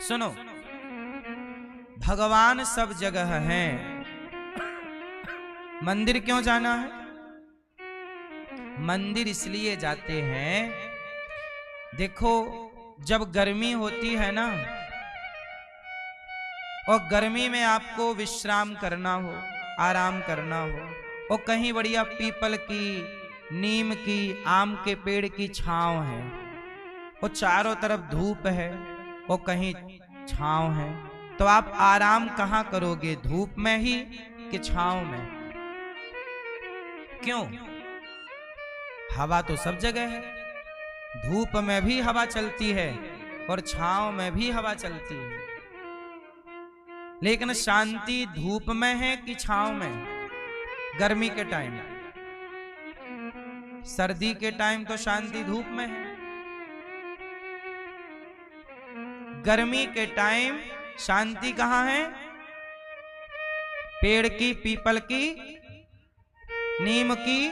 सुनो, भगवान सब जगह हैं। मंदिर क्यों जाना है? मंदिर इसलिए जाते हैं, देखो जब गर्मी होती है ना, और गर्मी में आपको विश्राम करना हो, आराम करना हो, और कहीं बढ़िया पीपल की, नीम की, आम के पेड़ की छांव है, और चारों तरफ धूप है, और कहीं छांव है, तो आप आराम कहां करोगे? धूप में ही कि छांव में? क्यों? हवा तो सब जगह है। धूप में भी हवा चलती है और छांव में भी हवा चलती है, लेकिन शांति धूप में है कि छांव में? गर्मी के टाइम, सर्दी के टाइम तो शांति धूप में है। गर्मी के टाइम शांति कहां है? पेड़ की, पीपल की, नीम की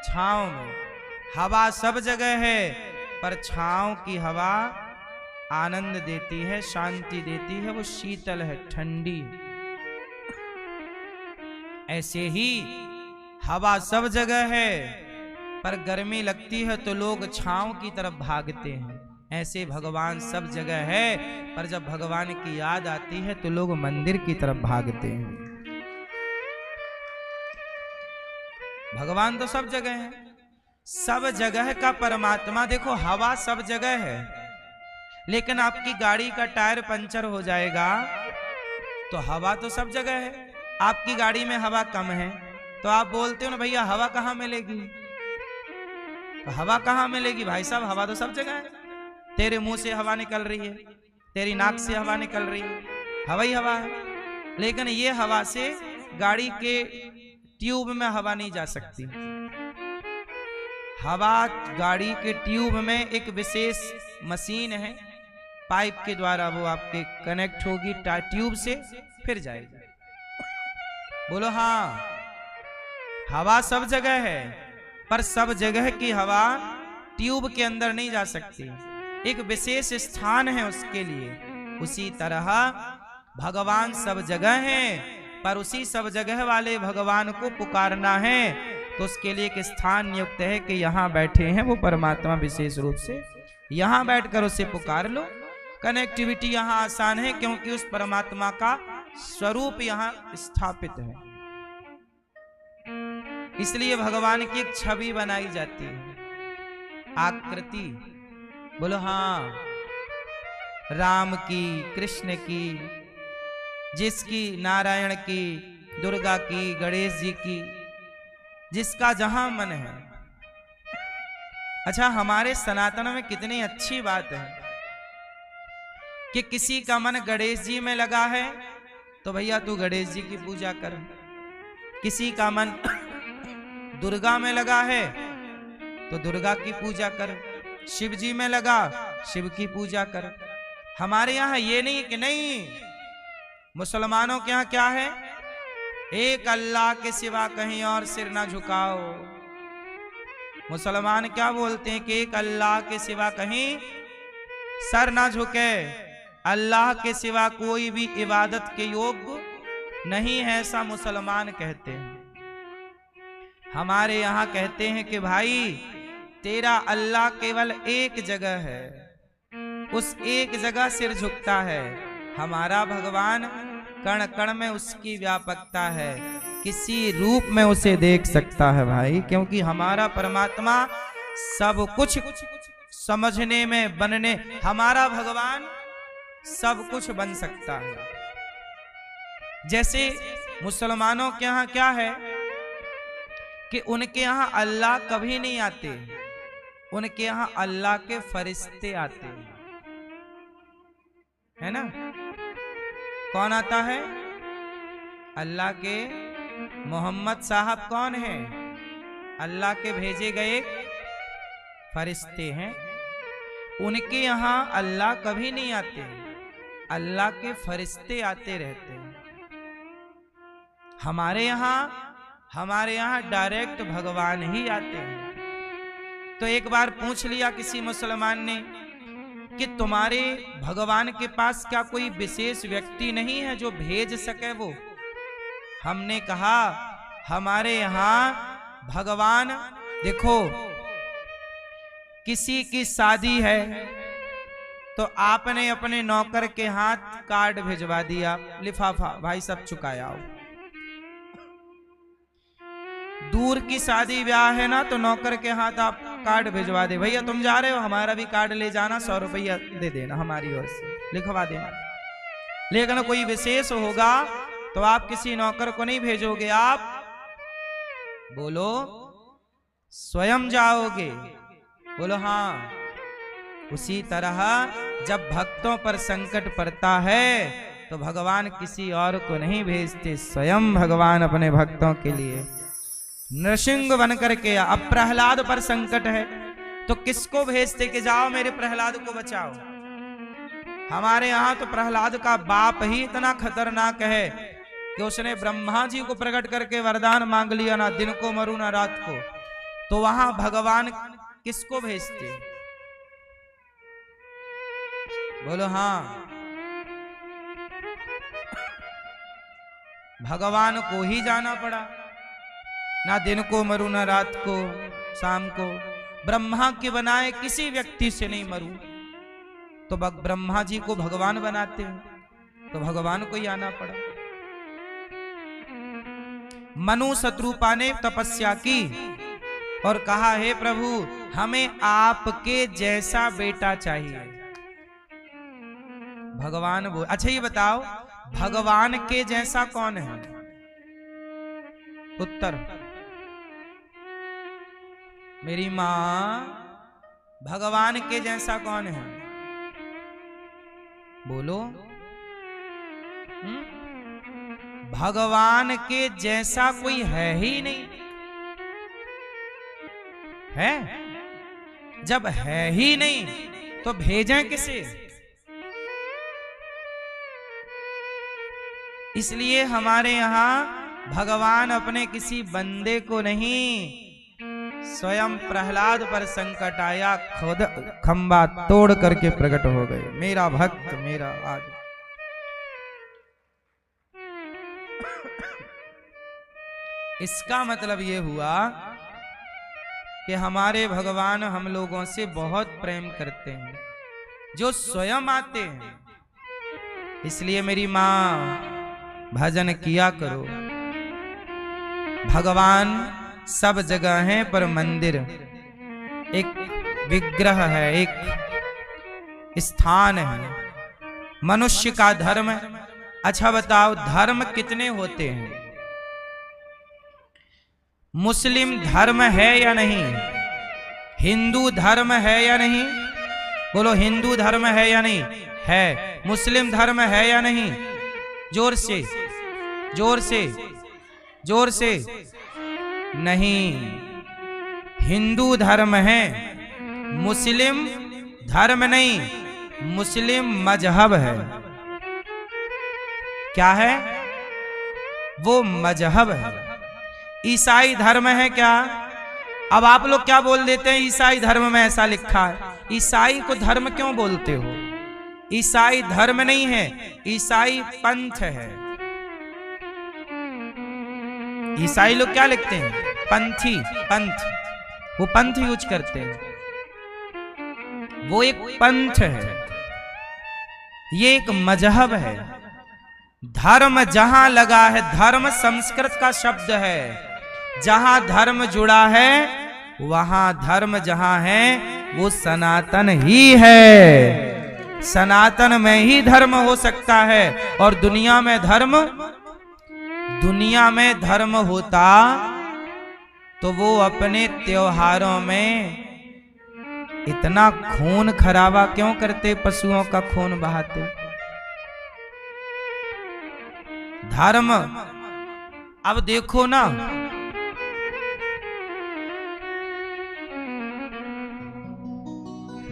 छांव में। हवा सब जगह है, पर छांव की हवा आनंद देती है, शांति देती है, वो शीतल है, ठंडी। ऐसे ही हवा सब जगह है, पर गर्मी लगती है तो लोग छांव की तरफ भागते हैं। ऐसे भगवान सब जगह है, पर जब भगवान की याद आती है तो लोग मंदिर की तरफ भागते हैं। भगवान तो सब जगह है, सब जगह का परमात्मा। देखो हवा सब जगह है, लेकिन आपकी गाड़ी का टायर पंचर हो जाएगा तो हवा तो सब जगह है। आपकी गाड़ी में हवा कम है तो आप बोलते हो ना, भैया हवा कहाँ मिलेगी? तो हवा कहाँ मिलेगी भाई साहब? हवा तो सब जगह है। तेरे मुंह से हवा निकल रही है, तेरी नाक से हवा निकल रही है, हवा ही हवा है। लेकिन ये हवा से गाड़ी के ट्यूब में हवा नहीं जा सकती। हवा गाड़ी के ट्यूब में एक विशेष मशीन है, पाइप के द्वारा वो आपके कनेक्ट होगी ट्यूब से, फिर जाएगी। बोलो हाँ, हवा सब जगह है, पर सब जगह की हवा ट्यूब के अंदर नहीं जा सकती, एक विशेष स्थान है उसके लिए। उसी तरह भगवान सब जगह हैं, पर उसी सब जगह वाले भगवान को पुकारना है तो उसके लिए एक स्थान नियुक्त है कि यहाँ बैठे हैं वो परमात्मा, विशेष रूप से यहाँ बैठकर उसे पुकार लो। कनेक्टिविटी यहाँ आसान है, क्योंकि उस परमात्मा का स्वरूप यहाँ स्थापित है। इसलिए भगवान की एक छवि बनाई जाती है, आकृति। बोलो हाँ, राम की, कृष्ण की, जिसकी, नारायण की, दुर्गा की, गणेश जी की, जिसका जहां मन है। अच्छा, हमारे सनातन में कितनी अच्छी बात है कि किसी का मन गणेश जी में लगा है तो भैया तू गणेश जी की पूजा कर। किसी का मन दुर्गा में लगा है तो दुर्गा की पूजा कर। शिव जी में लगा, शिव की पूजा कर। हमारे यहाँ ये नहीं कि नहीं, मुसलमानों के यहाँ क्या है? एक अल्लाह के सिवा कहीं और सिर ना झुकाओ। मुसलमान क्या बोलते हैं कि एक अल्लाह के सिवा कहीं सर ना झुके, अल्लाह के सिवा कोई भी इबादत के योग्य नहीं है, ऐसा मुसलमान कहते हैं। हमारे यहाँ कहते हैं कि भाई तेरा अल्लाह केवल एक जगह है, उस एक जगह सिर झुकता है। हमारा भगवान कण कण में उसकी व्यापकता है, किसी रूप में उसे देख सकता है भाई, क्योंकि हमारा परमात्मा सब कुछ समझने में, बनने, हमारा भगवान सब कुछ बन सकता है। जैसे मुसलमानों के यहाँ क्या है कि उनके यहाँ अल्लाह कभी नहीं आते, उनके यहाँ अल्लाह के फरिश्ते आते हैं, है ना? कौन आता है? अल्लाह के मोहम्मद साहब कौन है? अल्लाह के भेजे गए फरिश्ते हैं। उनके यहाँ अल्लाह कभी नहीं आते, अल्लाह के फरिश्ते आते रहते हैं। हमारे यहाँ डायरेक्ट भगवान ही आते हैं। तो एक बार पूछ लिया किसी मुसलमान ने कि तुम्हारे भगवान के पास क्या कोई विशेष व्यक्ति नहीं है जो भेज सके वो? हमने कहा हमारे यहां भगवान, देखो किसी की शादी है तो आपने अपने नौकर के हाथ कार्ड भिजवा दिया, लिफाफा भाई सब चुकाया। दूर की शादी ब्याह है ना, तो नौकर के हाथ आप कार्ड भिजवा दे, भैया तुम जा रहे हो हमारा भी कार्ड ले जाना, 100 रुपया दे देना हमारी ओर से, लिखवा देना। लेकिन कोई विशेष होगा तो आप किसी नौकर को नहीं भेजोगे, आप बोलो स्वयं जाओगे। बोलो हाँ। उसी तरह जब भक्तों पर संकट पड़ता है तो भगवान किसी और को नहीं भेजते, स्वयं भगवान अपने भक्तों के लिए नृसिंह बन करके। अब प्रहलाद पर संकट है तो किसको भेजते कि जाओ मेरे प्रहलाद को बचाओ? हमारे यहां तो प्रहलाद का बाप ही इतना खतरनाक है कि उसने ब्रह्मा जी को प्रकट करके वरदान मांग लिया, ना दिन को मरू ना रात को। तो वहां भगवान किसको भेजते? बोलो हाँ। भगवान को ही जाना पड़ा, ना दिन को मरू ना रात को, शाम को। ब्रह्मा के बनाए किसी व्यक्ति से नहीं मरू, तो ब्रह्मा जी को भगवान बनाते हैं तो भगवान को ही आना पड़ा। मनु शत्रुपा ने तपस्या की और कहा हे प्रभु हमें आपके जैसा बेटा चाहिए। भगवान बोल, अच्छा ये बताओ भगवान के जैसा कौन है? उत्तर मेरी मां, भगवान के जैसा कौन है? बोलो। भगवान के जैसा कोई है ही नहीं। है? जब है ही नहीं तो भेजें किसे? इसलिए हमारे यहां भगवान अपने किसी बंदे को नहीं, स्वयं प्रहलाद पर संकट आया, खुद खंबा तोड़ करके प्रकट हो गए। मेरा भक्त मेरा आज। इसका मतलब यह हुआ कि हमारे भगवान हम लोगों से बहुत प्रेम करते हैं, जो स्वयं आते हैं। इसलिए मेरी मां भजन किया करो। भगवान सब जगह है, पर मंदिर एक विग्रह है, एक स्थान है। मनुष्य का धर्म, अच्छा बताओ धर्म कितने होते हैं? मुस्लिम धर्म है या नहीं? हिंदू धर्म है या नहीं? बोलो हिंदू धर्म है या नहीं? है। मुस्लिम धर्म है या नहीं? जोर से जोर से जोर से। नहीं, हिंदू धर्म है, मुस्लिम धर्म नहीं, मुस्लिम मजहब है। क्या है वो? मजहब है। ईसाई धर्म है क्या? अब आप लोग क्या बोल देते हैं, ईसाई धर्म में ऐसा लिखा है। ईसाई को धर्म क्यों बोलते हो? ईसाई धर्म नहीं है, ईसाई पंथ है। ईसाई लोग क्या लिखते हैं? पंथी, पंथ। वो पंथ यूज करते हैं, वो एक पंथ है, ये एक मजहब है। धर्म जहां लगा है, धर्म संस्कृत का शब्द है, जहां धर्म जुड़ा है वहां धर्म जहां है वो सनातन ही है। सनातन में ही धर्म हो सकता है। और दुनिया में धर्म होता तो वो अपने त्योहारों में इतना खून खराबा क्यों करते? पशुओं का खून बहाते। धर्म, अब देखो ना,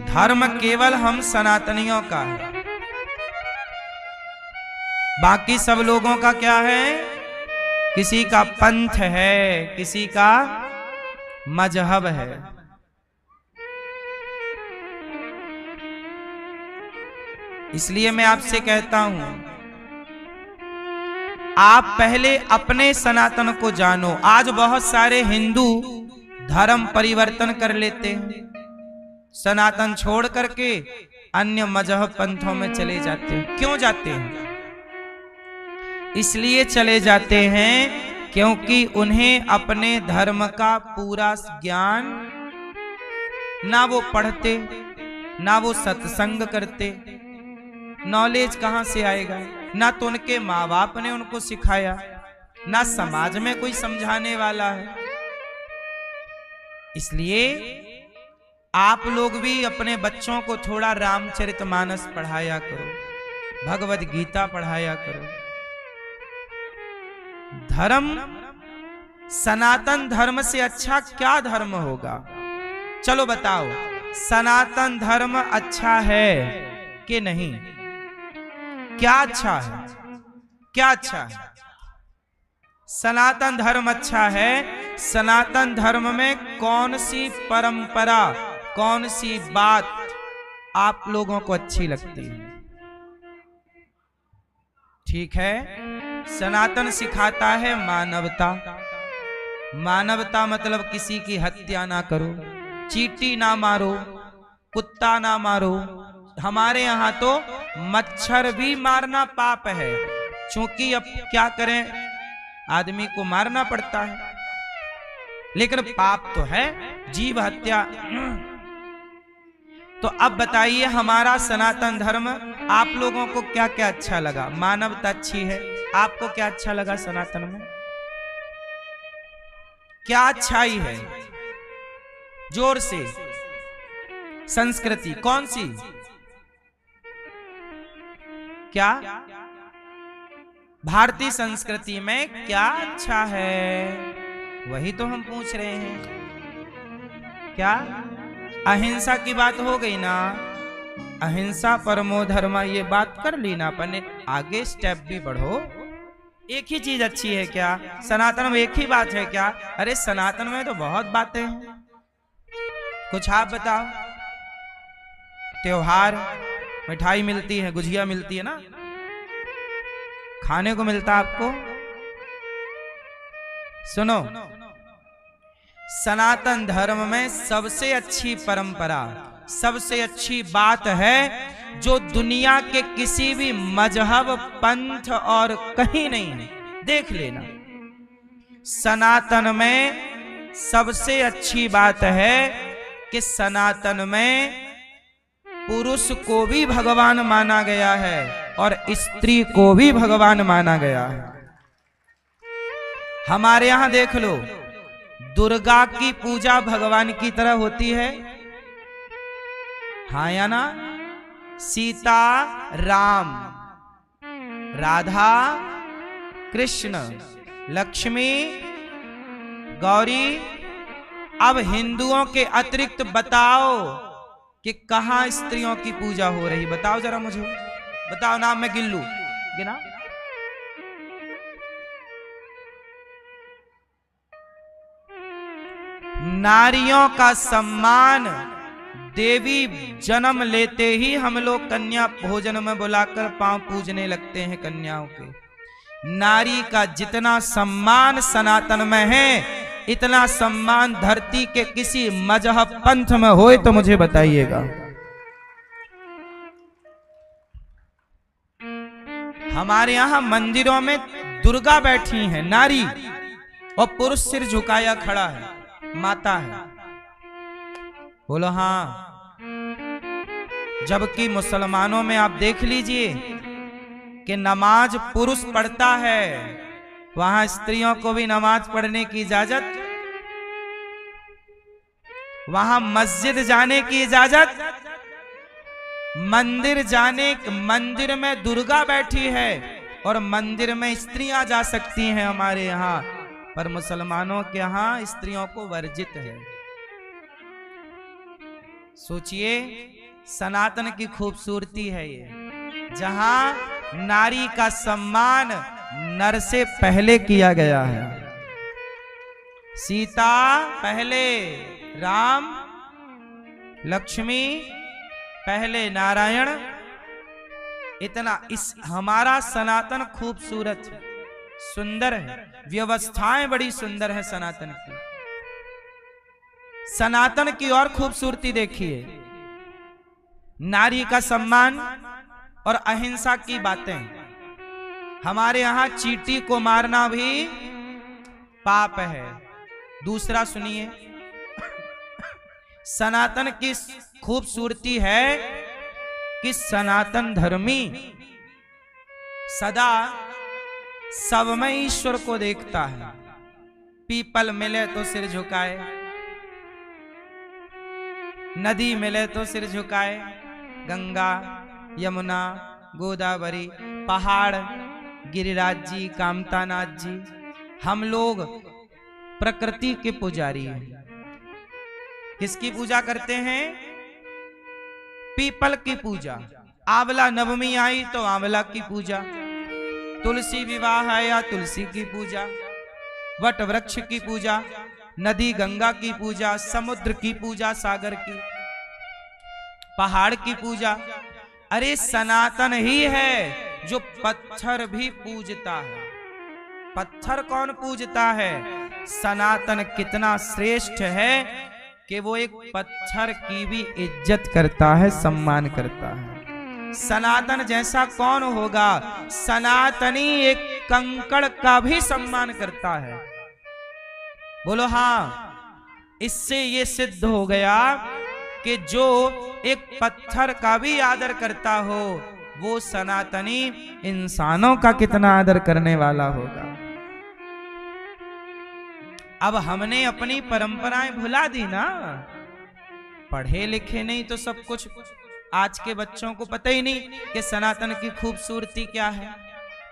धर्म केवल हम सनातनियों का है, बाकी सब लोगों का क्या है? किसी का पंथ है, किसी का मजहब है। इसलिए मैं आपसे कहता हूं, आप पहले अपने सनातन को जानो। आज बहुत सारे हिंदू धर्म परिवर्तन कर लेते हैं, सनातन छोड़ करके अन्य मजहब पंथों में चले जाते हैं। क्यों जाते हैं? इसलिए चले जाते हैं क्योंकि उन्हें अपने धर्म का पूरा ज्ञान, ना वो पढ़ते, ना वो सत्संग करते। नॉलेज कहां से आएगा? ना तो उनके माँ बाप ने उनको सिखाया, ना समाज में कोई समझाने वाला है। इसलिए आप लोग भी अपने बच्चों को थोड़ा रामचरितमानस पढ़ाया करो, भगवद गीता पढ़ाया करो। धर्म, सनातन धर्म से अच्छा क्या धर्म होगा? चलो बताओ, सनातन धर्म अच्छा है कि नहीं? क्या अच्छा है? क्या अच्छा है? सनातन धर्म अच्छा है। सनातन धर्म में कौन सी परंपरा, कौन सी बात आप लोगों को अच्छी लगती है? ठीक है, सनातन सिखाता है मानवता। मानवता मतलब किसी की हत्या ना करो, चींटी ना मारो, कुत्ता ना मारो। हमारे यहाँ तो मच्छर भी मारना पाप है, क्योंकि अब क्या करें, आदमी को मारना पड़ता है, लेकिन पाप तो है जीव हत्या। तो अब बताइए, हमारा सनातन धर्म आप लोगों को क्या क्या अच्छा लगा? मानवता अच्छी है। आपको क्या अच्छा लगा सनातन में? क्या अच्छाई है? जोर से। संस्कृति कौन सी? क्या भारतीय संस्कृति में क्या अच्छा है? वही तो हम पूछ रहे हैं। क्या अहिंसा की बात हो गई ना? अहिंसा परमो धर्म, ये बात कर ली ना अपन। आगे स्टेप भी बढ़ो। एक ही चीज अच्छी है क्या? सनातन में एक ही बात है क्या? अरे सनातन में तो बहुत बातें हैं, कुछ आप बताओ। त्योहार, मिठाई मिलती है, गुजिया मिलती है ना, खाने को मिलता आपको। सुनो, सनातन धर्म में सबसे अच्छी परंपरा, सबसे अच्छी बात है, जो दुनिया के किसी भी मजहब, पंथ और कहीं नहीं है। देख लेना, सनातन में सबसे अच्छी बात है कि सनातन में पुरुष को भी भगवान माना गया है और स्त्री को भी भगवान माना गया है। हमारे यहां देख लो, दुर्गा की पूजा भगवान की तरह होती है, हाँ या ना? सीता राम, राधा कृष्ण, लक्ष्मी गौरी। अब हिंदुओं के अतिरिक्त बताओ कि कहां स्त्रियों की पूजा हो रही? बताओ जरा मुझे, बताओ, नाम मैं गिन लूं, गिना। नारियों का सम्मान, देवी जन्म लेते ही हम लोग कन्या भोजन में बुलाकर पांव पूजने लगते हैं कन्याओं के। नारी का जितना सम्मान सनातन में है, इतना सम्मान धरती के किसी मजहब पंथ में होए तो मुझे बताइएगा। हमारे यहां मंदिरों में दुर्गा बैठी हैं, नारी, और पुरुष सिर झुकाया खड़ा है, माता है। बोलो हाँ। जबकि मुसलमानों में आप देख लीजिए कि नमाज पुरुष पढ़ता है, वहां स्त्रियों को भी नमाज पढ़ने की इजाजत, वहां मस्जिद जाने की इजाजत, मंदिर जाने, मंदिर में दुर्गा बैठी है और मंदिर में स्त्रियां जा सकती हैं हमारे यहाँ, पर मुसलमानों के यहाँ स्त्रियों को वर्जित है। सोचिए, सनातन की खूबसूरती है ये, जहां नारी का सम्मान नर से पहले किया गया है। सीता पहले, राम, लक्ष्मी पहले, नारायण इतना इस हमारा सनातन खूबसूरत है, सुंदर है, व्यवस्थाएं बड़ी सुंदर है सनातन की। सनातन की और खूबसूरती देखिए, नारी का सम्मान और अहिंसा की बातें। हमारे यहां चींटी को मारना भी पाप है। दूसरा सुनिए, सनातन की खूबसूरती है कि सनातन धर्मी सदा सब में ईश्वर को देखता है। पीपल मिले तो सिर झुकाए, नदी मिले तो सिर झुकाए, गंगा यमुना गोदावरी पहाड़ गिरिराज जी कामतानाथ जी, हम लोग प्रकृति के पुजारी हैं। किसकी पूजा करते हैं? पीपल की पूजा। आंवला नवमी आई तो आंवला की पूजा, तुलसी विवाह आया तुलसी की पूजा, वट वृक्ष की पूजा, नदी गंगा की पूजा, समुद्र की पूजा सागर की, पहाड़ की पूजा। अरे सनातन ही है जो पत्थर भी पूजता है। पत्थर कौन पूजता है? सनातन कितना श्रेष्ठ है कि वो एक पत्थर की भी इज्जत करता है, सम्मान करता है। सनातन जैसा कौन होगा? सनातनी एक कंकड़ का भी सम्मान करता है। बोलो हाँ। इससे ये सिद्ध हो गया कि जो एक पत्थर का भी आदर करता हो, वो सनातनी इंसानों का कितना आदर करने वाला होगा। अब हमने अपनी परंपराएं भुला दी ना, पढ़े लिखे नहीं तो सब कुछ। आज के बच्चों को पता ही नहीं कि सनातन की खूबसूरती क्या है,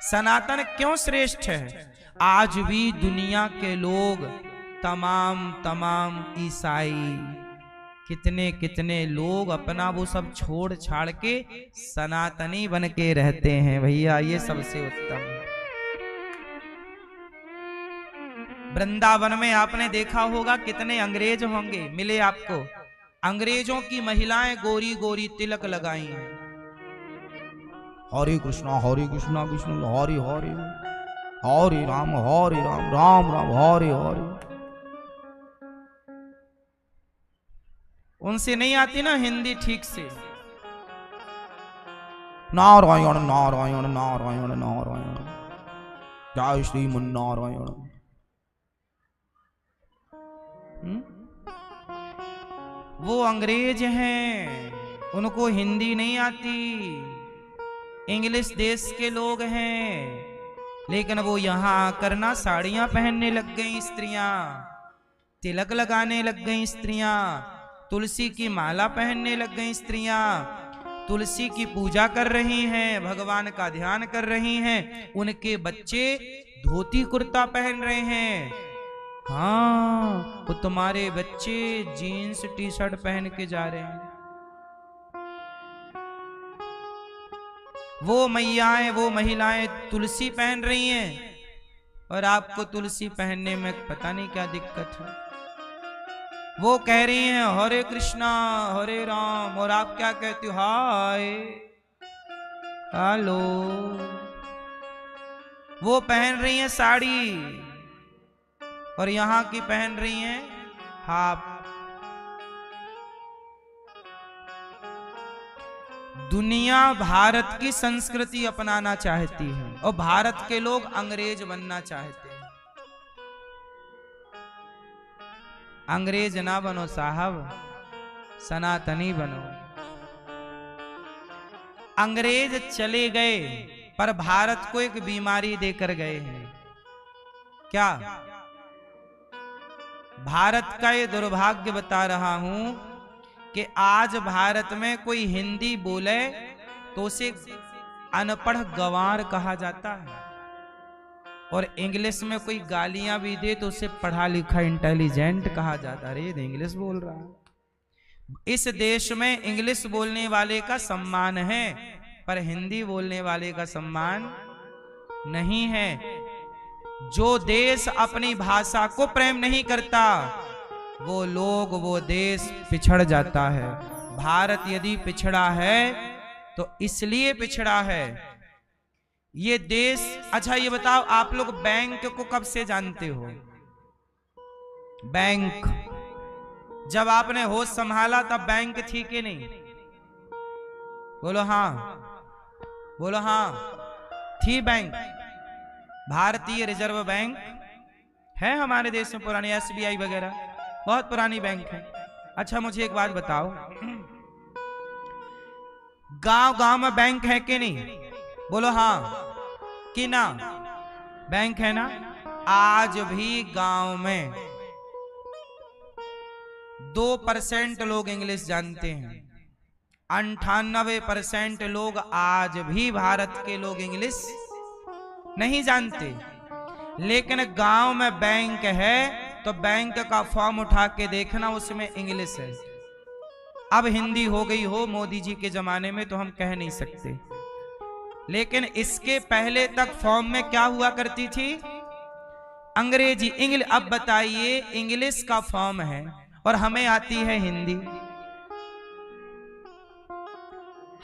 सनातन क्यों श्रेष्ठ है। आज भी दुनिया के लोग, तमाम ईसाई, कितने कितने लोग अपना वो सब छोड़ छाड़ के सनातनी बन के रहते हैं। भैया ये सबसे उत्तम है। वृंदावन में आपने देखा होगा कितने अंग्रेज होंगे मिले आपको। अंग्रेजों की महिलाएं गोरी गोरी तिलक लगाई हैं। हरे कृष्णा कृष्ण हरे हरे, हरे राम राम राम हरे हरे। उनसे नहीं आती ना हिंदी ठीक से। नारायण नारायण नारायण नारायण, जय श्रीमन नारायण। वो अंग्रेज हैं, उनको हिंदी नहीं आती, इंग्लिश देश के लोग हैं, लेकिन वो यहां आकर ना साड़ियां पहनने लग गई स्त्रियां, तिलक लगाने लग गई स्त्रियां, तुलसी की माला पहनने लग गई स्त्रियां, तुलसी की पूजा कर रही हैं, भगवान का ध्यान कर रही हैं। उनके बच्चे धोती कुर्ता पहन रहे हैं। हाँ, वो तुम्हारे बच्चे जीन्स टी शर्ट पहन के जा रहे हैं। वो मैयाएं, वो महिलाएं तुलसी पहन रही हैं और आपको तुलसी पहनने में पता नहीं क्या दिक्कत है। वो कह रही हैं हरे कृष्णा हरे राम, और आप क्या कहते हो? Hi hello. वो पहन रही हैं साड़ी और यहां की पहन रही हैं हाफ। दुनिया भारत की संस्कृति अपनाना चाहती है और भारत के लोग अंग्रेज बनना चाहते हैं। अंग्रेज ना बनो साहब, सनातनी बनो। अंग्रेज चले गए पर भारत को एक बीमारी देकर गए हैं। क्या? भारत का ये दुर्भाग्य बता रहा हूं कि आज भारत में कोई हिंदी बोले तो उसे अनपढ़ गंवार कहा जाता है, और इंग्लिश में कोई गालियां भी दे तो उसे पढ़ा लिखा इंटेलिजेंट कहा जाता है। अरे इंग्लिश बोल रहा है। इस देश में इंग्लिश बोलने वाले का सम्मान है पर हिंदी बोलने वाले का सम्मान नहीं है। जो देश अपनी भाषा को प्रेम नहीं करता वो लोग, वो देश पिछड़ जाता है। भारत यदि पिछड़ा है तो इसलिए पिछड़ा है ये देश। अच्छा ये बताओ, आप लोग बैंक को कब से जानते हो? बैंक जब आपने होश संभाला तब बैंक थी कि नहीं? बोलो हाँ, बोलो हाँ, थी बैंक। भारतीय रिजर्व बैंक है हमारे देश में, पुरानी SBI वगैरह बहुत पुरानी बैंक है। अच्छा मुझे एक बात बताओ, गांव गांव में बैंक है कि नहीं? बोलो हाँ कि ना? बैंक है ना? आज भी गांव में 2% लोग इंग्लिश जानते हैं। 98% लोग आज भी भारत के लोग इंग्लिश नहीं जानते। लेकिन गांव में बैंक है तो बैंक का फॉर्म उठा के देखना, उसमें इंग्लिश है। अब हिंदी हो गई हो मोदी जी के जमाने में तो हम कह नहीं सकते, लेकिन इसके पहले तक फॉर्म में क्या हुआ करती थी? अंग्रेजी, इंग्लिश। अब बताइए, इंग्लिश का फॉर्म है और हमें आती है हिंदी।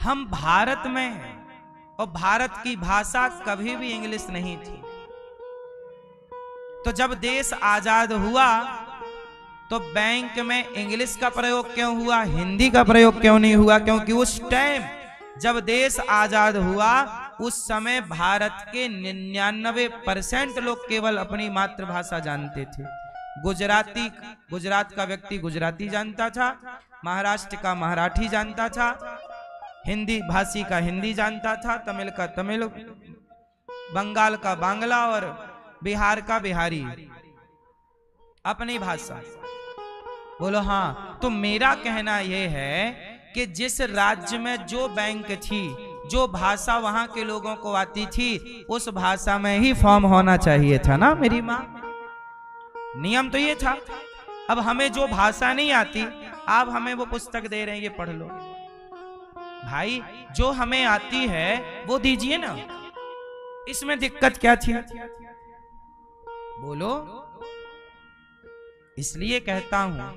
हम भारत में हैं और भारत की भाषा कभी भी इंग्लिश नहीं थी। तो जब देश आजाद हुआ तो बैंक में इंग्लिश का प्रयोग क्यों हुआ, हिंदी का प्रयोग क्यों नहीं हुआ? क्योंकि उस टाइम जब देश आजाद हुआ उस समय भारत के 99% लोग केवल अपनी मातृभाषा जानते थे। गुजरात का व्यक्ति गुजराती जानता था, महाराष्ट्र का मराठी जानता था, हिंदी भाषी का हिंदी जानता था, तमिल का तमिल, बंगाल का बांग्ला और बिहार का बिहारी, अपनी भाषा। बोलो हाँ। तो मेरा कहना यह है कि जिस राज्य में जो बैंक थी, जो भाषा वहां के लोगों को आती थी, उस भाषा में ही फॉर्म होना चाहिए था ना मेरी माँ। नियम तो ये था। अब हमें जो भाषा नहीं आती, आप हमें वो पुस्तक दे रहे हैं, ये पढ़ लो भाई। जो हमें आती है वो दीजिए ना, इसमें दिक्कत क्या थी? बोलो। इसलिए कहता हूं,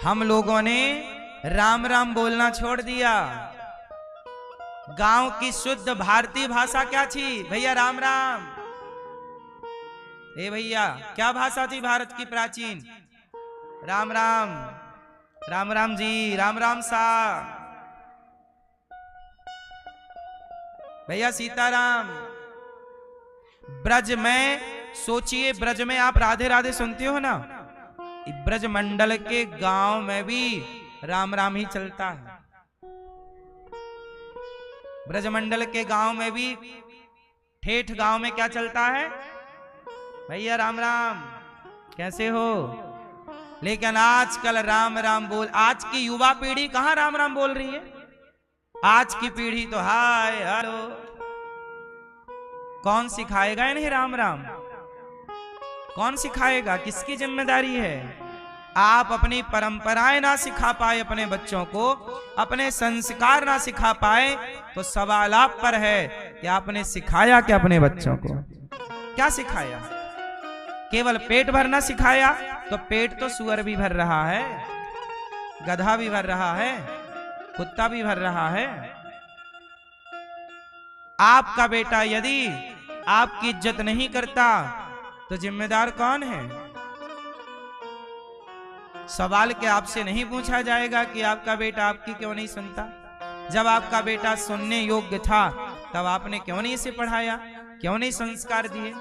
हम लोगों ने राम राम बोलना छोड़ दिया। गांव की शुद्ध भारतीय भाषा क्या थी भैया? राम राम। ए भैया, क्या भाषा थी भारत की प्राचीन? राम राम, राम राम जी, राम राम सा भैया, सीताराम। ब्रज में सोचिए, ब्रज में आप राधे राधे सुनते हो ना, ब्रज मंडल के गांव में भी राम राम ही चलता है। ब्रजमंडल के गांव में भी, ठेठ गांव में क्या चलता है भैया? राम राम, कैसे हो? लेकिन आजकल राम राम बोल, आज की युवा पीढ़ी कहां राम राम बोल रही है? आज की पीढ़ी तो हाय हेलो। कौन सिखाएगा इन्हें राम राम? कौन सिखाएगा? किसकी जिम्मेदारी है? आप अपनी परंपराएं ना सिखा पाए अपने बच्चों को, अपने संस्कार ना सिखा पाए, तो सवाल आप पर है कि आपने सिखाया क्या अपने बच्चों को? क्या सिखाया? केवल पेट भरना सिखाया? तो पेट तो सुअर भी भर रहा है, गधा भी भर रहा है, कुत्ता भी भर रहा है। आपका बेटा यदि आपकी इज्जत नहीं करता तो जिम्मेदार कौन है? सवाल के आपसे नहीं पूछा जाएगा कि आपका बेटा आपकी क्यों नहीं सुनता? जब आपका बेटा सुनने योग्य था तब आपने क्यों नहीं इसे पढ़ाया, क्यों नहीं संस्कार दिए?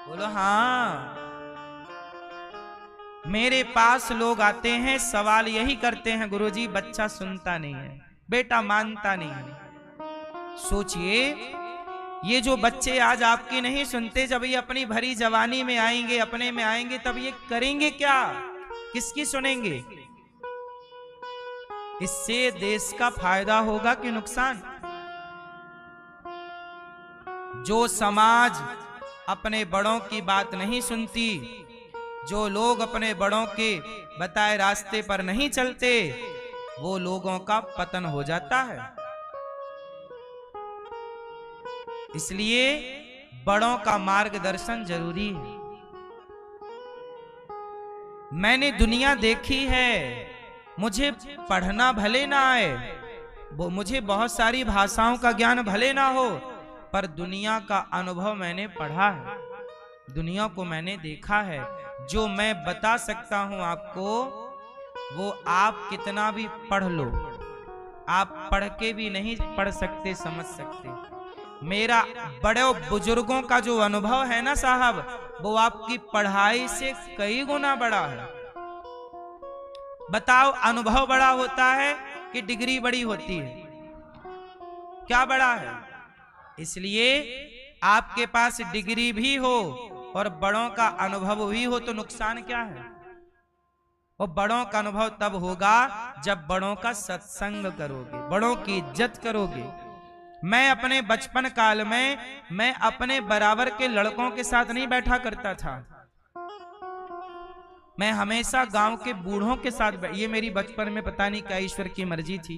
बोलो हाँ। मेरे पास लोग आते हैं, सवाल यही करते हैं, गुरुजी बच्चा सुनता नहीं है, बेटा मानता नहीं है। सोचिए, ये जो बच्चे आज आपकी नहीं सुनते, जब ये अपनी भरी जवानी में आएंगे, अपने में आएंगे, तब ये करेंगे क्या? किसकी सुनेंगे? इससे देश का फायदा होगा कि नुकसान? जो समाज अपने बड़ों की बात नहीं सुनती, जो लोग अपने बड़ों के बताए रास्ते पर नहीं चलते, वो लोगों का पतन हो जाता है। इसलिए बड़ों का मार्गदर्शन जरूरी है। मैंने दुनिया देखी है, मुझे पढ़ना भले ना आए, वो मुझे बहुत सारी भाषाओं का ज्ञान भले ना हो, पर दुनिया का अनुभव मैंने पढ़ा है, दुनिया को मैंने देखा है। जो मैं बता सकता हूं आपको, वो आप कितना भी पढ़ लो, आप पढ़ के भी नहीं पढ़ सकते, समझ सकते। मेरा बड़े बुजुर्गों का जो अनुभव है ना साहब, वो आपकी पढ़ाई से कई गुना बड़ा है। बताओ, अनुभव बड़ा होता है कि डिग्री बड़ी होती है? क्या बड़ा है? इसलिए आपके पास डिग्री भी हो और बड़ों का अनुभव भी हो तो नुकसान क्या है? और बड़ों का अनुभव तब होगा जब बड़ों का सत्संग करोगे, बड़ों की इज्जत करोगे। मैं अपने बचपन काल में मैं अपने बराबर के लड़कों के साथ नहीं बैठा करता था, मैं हमेशा गांव के बूढ़ों के साथ ये मेरी बचपन में पता नहीं क्या ईश्वर की मर्जी थी।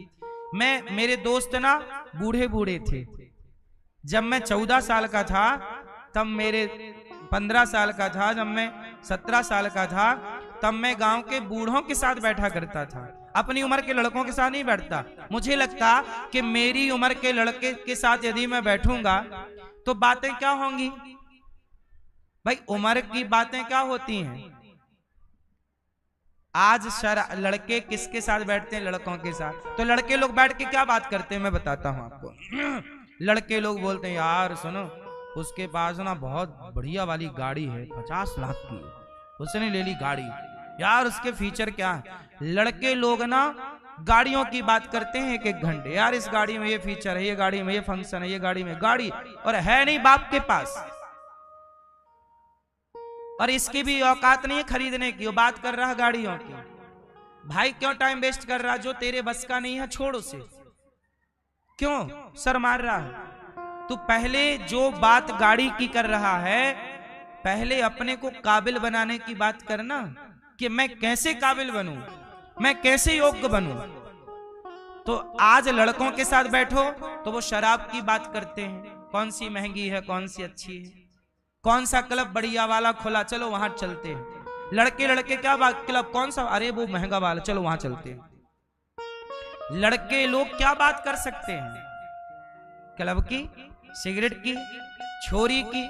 मेरे दोस्त ना बूढ़े बूढ़े थे। जब मैं 14 साल का था, तब मेरे 15 साल का था, जब मैं 17 साल का था, तब मैं गांव के बूढ़ों के साथ बैठा करता था, अपनी उम्र के लड़कों के साथ नहीं बैठता। मुझे लगता कि मेरी उम्र के लड़के के साथ यदि मैं बैठूंगा तो बातें क्या होंगी? भाई उम्र की बातें क्या होती हैं? आज लड़के किसके साथ बैठते हैं? लड़कों के साथ। तो लड़के लोग बैठ के क्या बात करते हैं मैं बताता हूं आपको। लड़के लोग बोलते हैं, यार सुनो, उसके पास ना बहुत बढ़िया वाली गाड़ी है, 50 लाख की, उसने ले ली गाड़ी, यार उसके फीचर क्या है। लड़के लोग ना गाड़ियों की बात करते हैं 1-1 घंटे, यार इस गाड़ी में ये फीचर है, ये गाड़ी में ये फंक्शन है, ये गाड़ी में गाड़ी, और है नहीं बाप के पास, और इसकी भी औकात नहीं है खरीदने की, वो बात कर रहा है गाड़ियों की। भाई क्यों टाइम वेस्ट कर रहा? जो तेरे बस का नहीं है छोड़ उसे, क्यों सर मार रहा है? तू पहले जो बात गाड़ी की कर रहा है, पहले अपने को काबिल बनाने की बात करना, कि मैं कैसे काबिल बनूं, मैं कैसे योग्य बनूं। तो आज लड़कों के साथ बैठो तो वो शराब की बात करते हैं, कौन सी महंगी है, कौन सी अच्छी है, कौन सा क्लब बढ़िया वाला खुला, चलो वहां चलते हैं। लड़के लड़के क्या बात, क्लब कौन सा, अरे वो महंगा वाला, चलो वहां चलते हैं। लड़के लोग क्या बात कर सकते हैं? क्लब की, सिगरेट की, छोरी की,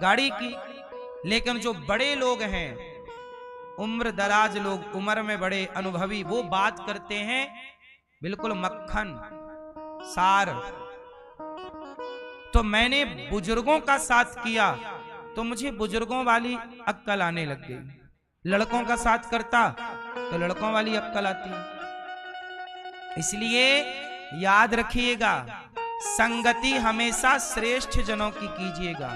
गाड़ी की। लेकिन जो बड़े लोग हैं, उम्र दराज लोग, उम्र में बड़े अनुभवी, वो बात करते हैं बिल्कुल मक्खन सार। तो मैंने बुजुर्गों का साथ किया तो मुझे बुजुर्गों वाली अक्कल आने लग गई। लड़कों का साथ करता तो लड़कों वाली अक्कल आती। इसलिए याद रखिएगा, संगति हमेशा श्रेष्ठ जनों की कीजिएगा।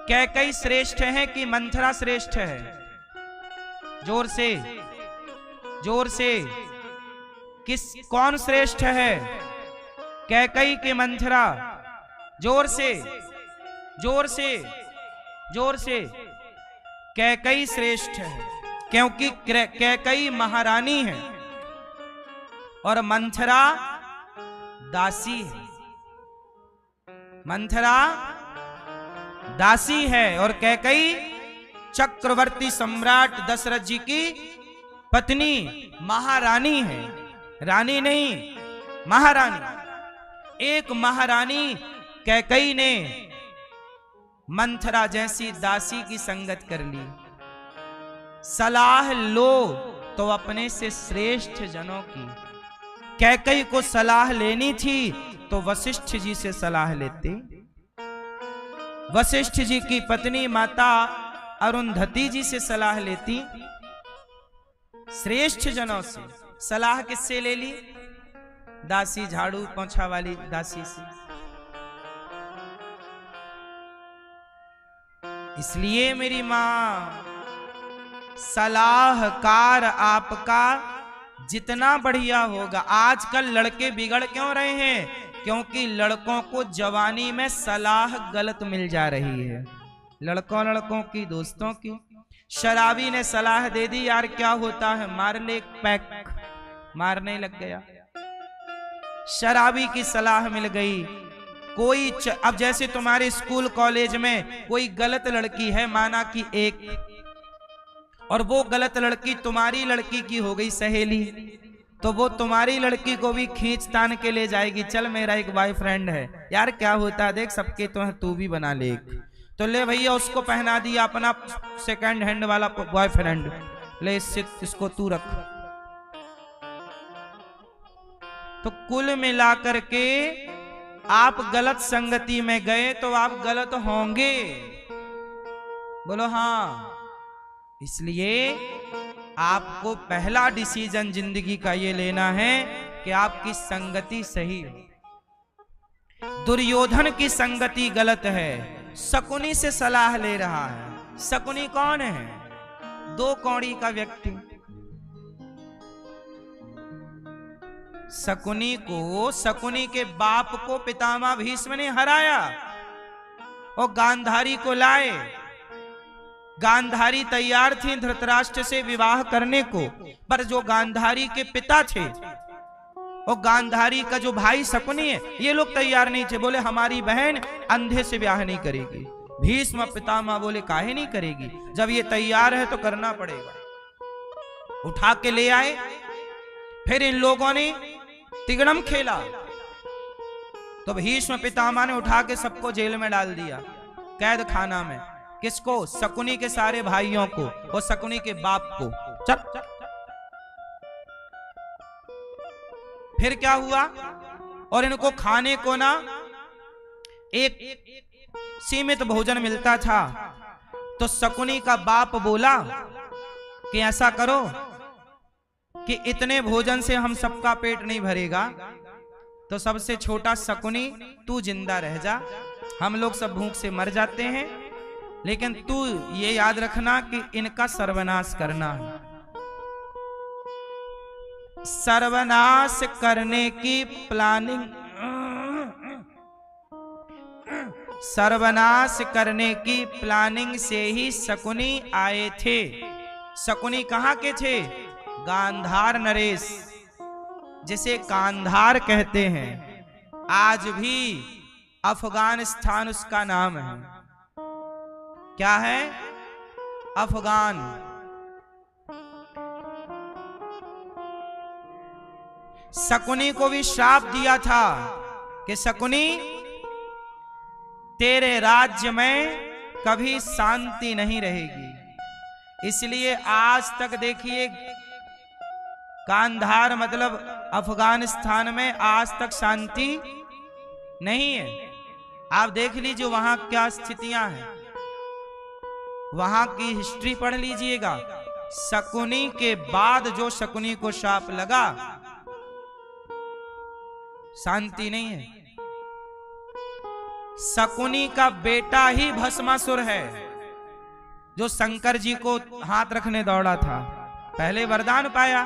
कैकई श्रेष्ठ है कि मंथरा श्रेष्ठ है? जोर से, जोर से, कौन श्रेष्ठ है? कैकई के मंथरा? जोर से, जोर से, जोर से। कैकई श्रेष्ठ है क्योंकि कैकई महारानी है और मंथरा दासी है। मंथरा दासी है और कैकई चक्रवर्ती सम्राट दशरथ जी की पत्नी महारानी है। रानी नहीं, महारानी। एक महारानी कैकई ने मंथरा जैसी दासी की संगत कर ली। सलाह लो तो अपने से श्रेष्ठ जनों की। कैकई को सलाह लेनी थी तो वशिष्ठ जी से सलाह लेते। वशिष्ठ जी की पत्नी माता अरुंधति जी से सलाह लेती। श्रेष्ठ जनों से सलाह किससे ले ली? दासी, झाड़ू पोंछा वाली दासी से। इसलिए मेरी मां, सलाहकार आपका जितना बढ़िया होगा। आजकल लड़के बिगड़ क्यों रहे हैं? क्योंकि लड़कों को जवानी में सलाह गलत मिल जा रही है। लड़कों की, दोस्तों की। शराबी ने सलाह दे दी, यार क्या होता है, मार ले एक पैक, मारने लग गया। शराबी की सलाह मिल गई। कोई अब जैसे तुम्हारे स्कूल कॉलेज में कोई गलत लड़की है, माना कि एक, और वो गलत लड़की तुम्हारी लड़की की हो गई सहेली, तो वो तुम्हारी लड़की को भी खींच तान के ले जाएगी, चल मेरा एक बॉयफ्रेंड है। यार क्या होता है, देख सबके तो है, तू भी बना ले। तो ले भैया उसको पहना दिया अपना सेकंड हैंड वाला बॉयफ्रेंड, ले इसको तू रख। तो कुल मिलाकर के आप गलत संगति में गए तो आप गलत होंगे। बोलो हाँ। इसलिए आपको पहला डिसीजन जिंदगी का ये लेना है कि आपकी संगति सही हो। दुर्योधन की संगति गलत है, शकुनी से सलाह ले रहा है। शकुनी कौन है? 2 कौड़ी का व्यक्ति। शकुनी के बाप को पितामह भीष्म ने हराया और गांधारी को लाए। गांधारी तैयार थी धृतराष्ट्र से विवाह करने को, पर जो गांधारी के पिता थे और गांधारी का जो भाई शकुनी है, ये लोग तैयार नहीं थे। बोले हमारी बहन अंधे से ब्याह नहीं करेगी। भीष्म पितामह बोले काहे नहीं करेगी, जब ये तैयार है तो करना पड़ेगा। उठा के ले आए। फिर इन लोगों ने तिगड़म खेला तो भीष्म पितामह ने उठा के सबको जेल में डाल दिया, कैद खाना में। किसको? शकुनी के सारे भाइयों को और शकुनी के बाप को। चल। फिर क्या हुआ? और इनको खाने को ना एक सीमित भोजन मिलता था। तो शकुनी का बाप बोला कि ऐसा करो कि इतने भोजन से हम सबका पेट नहीं भरेगा, तो सबसे छोटा शकुनी तू जिंदा रह जा, हम लोग सब भूख से मर जाते हैं, लेकिन तू ये याद रखना कि इनका सर्वनाश करना है। सर्वनाश करने की प्लानिंग, सर्वनाश करने की प्लानिंग से ही शकुनी आए थे। शकुनी कहां के थे? गांधार नरेश, जिसे कांधार कहते हैं। आज भी अफगानिस्तान उसका नाम है। क्या है? अफगान। शकुनी को भी श्राप दिया था कि शकुनी तेरे राज्य में कभी शांति नहीं रहेगी। इसलिए आज तक देखिए कांधार मतलब अफगानिस्तान में आज तक शांति नहीं है। आप देख लीजिए वहां क्या स्थितियां हैं, वहां की हिस्ट्री पढ़ लीजिएगा। शकुनी के बाद जो शकुनी को शाप लगा, शांति नहीं है। शकुनी का बेटा ही भस्मासुर है, जो शंकर जी को हाथ रखने दौड़ा था। पहले वरदान पाया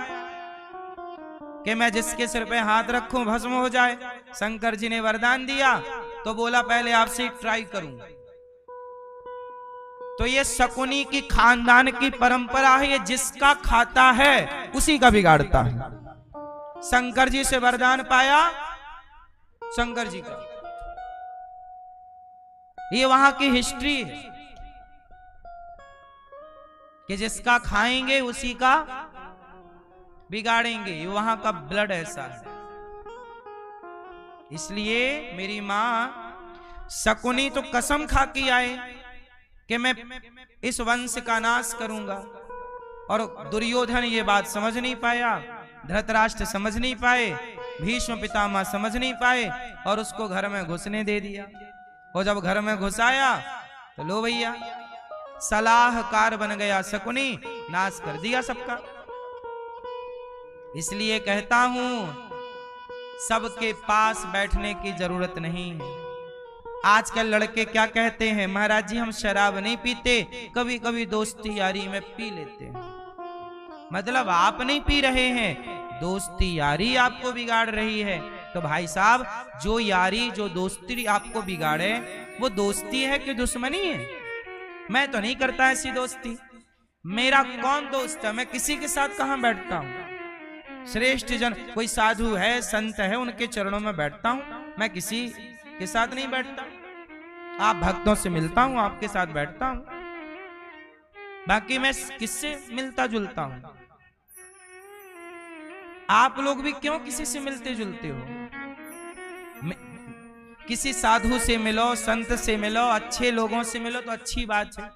कि मैं जिसके सिर पे हाथ रखूं भस्म हो जाए। शंकर जी ने वरदान दिया तो बोला पहले आपसे ट्राई करूं। तो ये शकुनी की खानदान की परंपरा है, ये जिसका खाता है उसी का बिगाड़ता है। शंकर जी से वरदान पाया, शंकर जी का, ये वहां की हिस्ट्री है कि जिसका खाएंगे उसी का बिगाड़ेंगे। ये वहां का ब्लड ऐसा है। इसलिए मेरी मां शकुनी तो कसम खा के आए कि मैं इस वंश का नाश करूंगा, और दुर्योधन ये बात समझ नहीं पाया, धृतराष्ट्र समझ नहीं पाए, भीष्म पितामह समझ नहीं पाए, और उसको घर में घुसने दे दिया। और जब घर में घुसाया तो लो भैया सलाहकार बन गया शकुनी, नाश कर दिया सबका। इसलिए कहता हूं सबके पास बैठने की जरूरत नहीं है। आजकल लड़के क्या कहते हैं, महाराज जी हम शराब नहीं पीते, कभी कभी दोस्ती यारी में पी लेते हैं। मतलब आप नहीं पी रहे हैं, दोस्ती यारी आपको बिगाड़ रही है। तो भाई साहब जो यारी जो दोस्ती आपको बिगाड़े वो दोस्ती है कि दुश्मनी है? मैं तो नहीं करता ऐसी दोस्ती। मेरा कौन दोस्त है? मैं किसी के साथ कहां बैठता हूं? श्रेष्ठ जन कोई साधु है, संत है, उनके चरणों में बैठता हूं। मैं किसी के साथ नहीं बैठता। आप भक्तों से मिलता हूं, आपके साथ बैठता हूं, बाकी मैं किससे मिलता जुलता हूं? आप लोग भी क्यों किसी से मिलते जुलते हो? किसी साधु से मिलो, संत से मिलो, अच्छे लोगों से मिलो तो अच्छी बात है,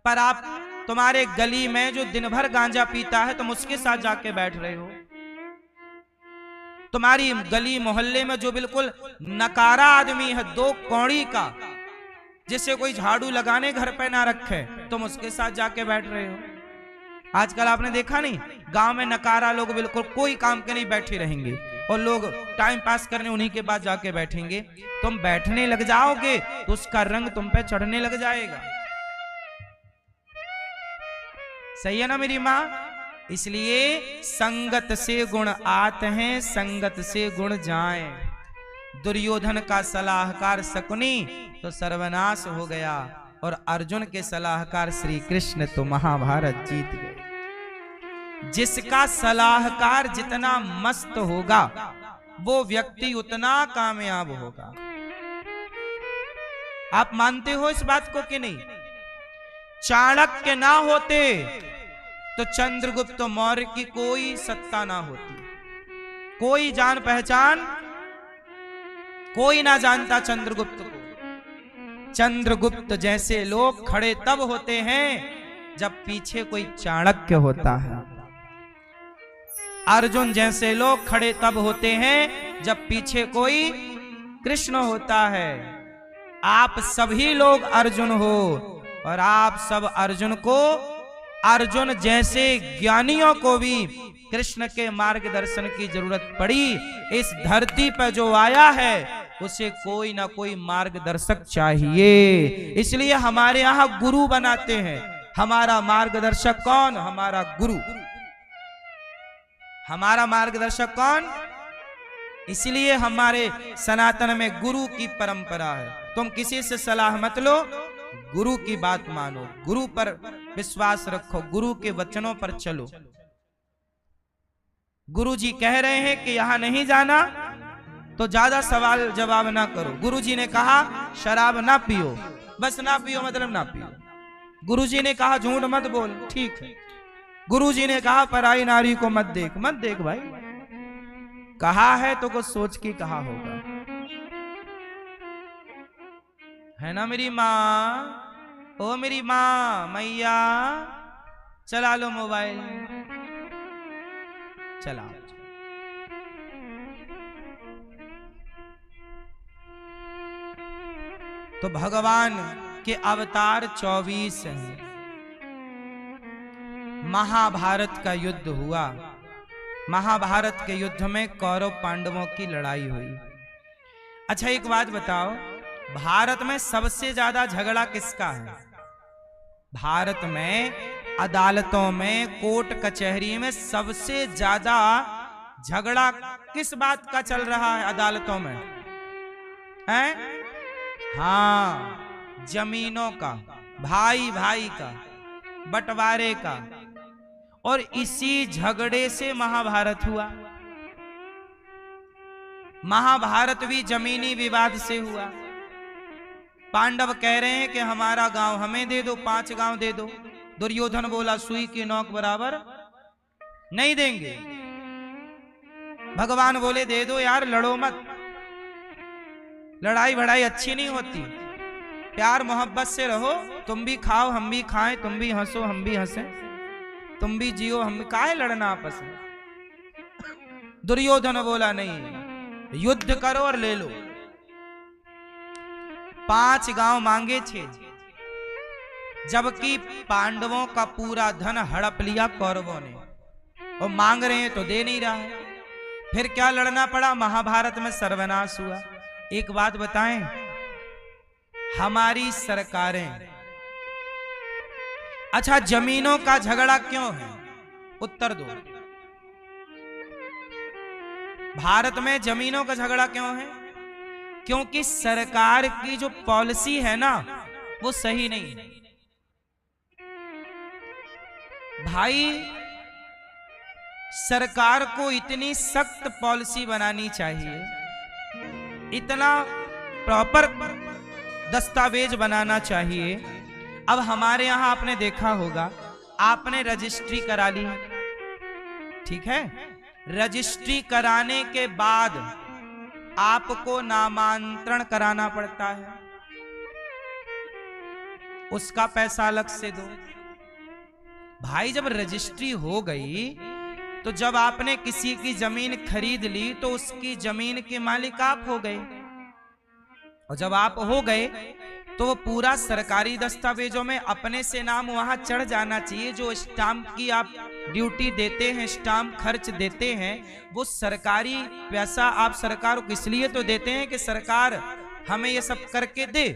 पर आप तुम्हारे गली में जो दिन भर गांजा पीता है तुम उसके साथ जाके बैठ रहे हो। तुम्हारी गली मोहल्ले में जो बिल्कुल नकारा आदमी है, दो कौड़ी का, जिसे कोई झाड़ू लगाने घर पे ना रखे, तुम उसके साथ जाके बैठ रहे हो। आजकल आपने देखा नहीं, गांव में नकारा लोग बिल्कुल कोई काम के नहीं बैठे रहेंगे और लोग टाइम पास करने उन्हीं के पास जाके बैठेंगे। तुम बैठने लग जाओगे तो उसका रंग तुम पे चढ़ने लग जाएगा। सही है ना मेरी माँ? इसलिए संगत से गुण आते हैं, संगत से गुण जाए। दुर्योधन का सलाहकार शकुनी तो सर्वनाश हो गया और अर्जुन के सलाहकार श्री कृष्ण तो महाभारत जीत गए। जिसका सलाहकार जितना मस्त होगा वो व्यक्ति उतना कामयाब होगा। आप मानते हो इस बात को कि नहीं? चाणक्य ना होते तो चंद्रगुप्त मौर्य की कोई सत्ता ना होती, कोई जान पहचान कोई ना जानता चंद्रगुप्त को। चंद्रगुप्त जैसे लोग खड़े तब होते हैं जब पीछे कोई चाणक्य होता है। अर्जुन जैसे लोग खड़े तब होते हैं जब पीछे कोई कृष्ण होता है। आप सभी लोग अर्जुन हो और आप सब अर्जुन को, अर्जुन जैसे ज्ञानियों को भी कृष्ण के मार्गदर्शन की जरूरत पड़ी। इस धरती पर जो आया है उसे कोई ना कोई मार्गदर्शक चाहिए, इसलिए हमारे यहाँ गुरु बनाते हैं। हमारा मार्गदर्शक कौन? हमारा गुरु। हमारा मार्गदर्शक कौन? इसलिए हमारे सनातन में गुरु की परंपरा है। तुम किसी से सलाह मत लो, गुरु की बात मानो, गुरु पर विश्वास रखो, गुरु के वचनों पर चलो। गुरु जी कह रहे हैं कि यहां नहीं जाना तो ज्यादा सवाल जवाब ना करो। गुरु जी ने कहा शराब ना पियो, बस ना पियो मतलब ना पियो। गुरु जी ने कहा झूठ मत बोल, ठीक है। गुरु जी ने कहा पराई नारी को मत देख, मत देख भाई। कहा है तो कुछ सोच के कहा होगा, है ना मेरी माँ? ओ मेरी माँ, मैया चला लो मोबाइल, चला। तो भगवान के अवतार 24 हैं। महाभारत का युद्ध हुआ। महाभारत के युद्ध में कौरव पांडवों की लड़ाई हुई। अच्छा एक बात बताओ, भारत में सबसे ज्यादा झगड़ा किसका है? भारत में अदालतों में, कोर्ट कचहरी में सबसे ज्यादा झगड़ा किस बात का चल रहा है अदालतों में? हैं? हाँ, जमीनों का, भाई भाई का, बंटवारे का। और इसी झगड़े से महाभारत हुआ। महाभारत भी जमीनी विवाद से हुआ। पांडव कह रहे हैं कि हमारा गांव हमें दे दो, 5 गांव दे दो। दुर्योधन बोला सुई की नोक बराबर नहीं देंगे। भगवान बोले दे दो यार, लड़ो मत, लड़ाई भड़ाई अच्छी नहीं होती, प्यार मोहब्बत से रहो। तुम भी खाओ हम भी खाएं, तुम भी हंसो हम भी हंसें, तुम भी जियो हम भी, काहे लड़ना आपस में? दुर्योधन बोला नहीं, युद्ध करो और ले लो। 5 गांव मांगे 6, जबकि पांडवों का पूरा धन हड़प लिया कौरवों ने, और मांग रहे हैं तो दे नहीं रहा है। फिर क्या लड़ना पड़ा? महाभारत में सर्वनाश हुआ। एक बात बताएं, हमारी सरकारें, अच्छा जमीनों का झगड़ा क्यों है? उत्तर दो। भारत में जमीनों का झगड़ा क्यों है? क्योंकि सरकार की जो पॉलिसी है ना वो सही नहीं है। भाई सरकार को इतनी सख्त पॉलिसी बनानी चाहिए, इतना प्रॉपर दस्तावेज बनाना चाहिए। अब हमारे यहां आपने देखा होगा, आपने रजिस्ट्री करा ली, ठीक है, रजिस्ट्री कराने के बाद आपको नामांतरण कराना पड़ता है, उसका पैसा अलग से दो। भाई जब रजिस्ट्री हो गई तो जब आपने किसी की जमीन खरीद ली तो उसकी जमीन के मालिक आप हो गए, और जब आप हो गए तो वो पूरा सरकारी दस्तावेजों में अपने से नाम वहां चढ़ जाना चाहिए। जो स्टाम्प की आप ड्यूटी देते हैं, स्टाम्प खर्च देते हैं, वो सरकारी पैसा आप सरकार को इसलिए तो देते हैं कि सरकार हमें ये सब करके दे।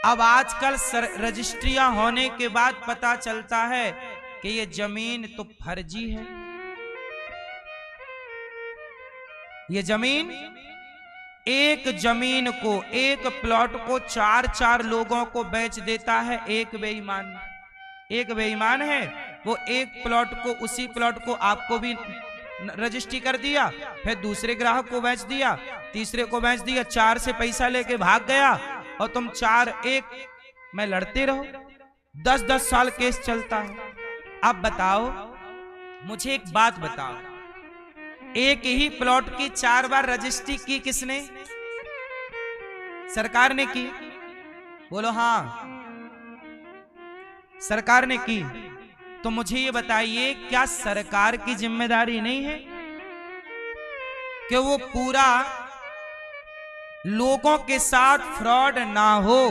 अब आजकल रजिस्ट्रियां होने के बाद पता चलता है कि ये जमीन तो फर्जी है। ये जमीन, एक जमीन को, एक प्लॉट को 4-4 लोगों को बेच देता है एक बेईमान। एक बेईमान है, वो एक प्लॉट को, उसी प्लॉट को आपको भी रजिस्ट्री कर दिया, फिर दूसरे ग्राहक को बेच दिया, तीसरे को बेच दिया, 4 से पैसा लेके भाग गया, और तुम 4-1 में लड़ते रहो। 10-10 साल केस चलता है। अब बताओ, मुझे एक बात बताओ, एक ही प्लॉट की 4 बार रजिस्ट्री की किसने? सरकार ने की? बोलो हाँ, सरकार ने की। तो मुझे ये बताइए, क्या सरकार की जिम्मेदारी नहीं है कि वो पूरा लोगों के साथ फ्रॉड ना हो?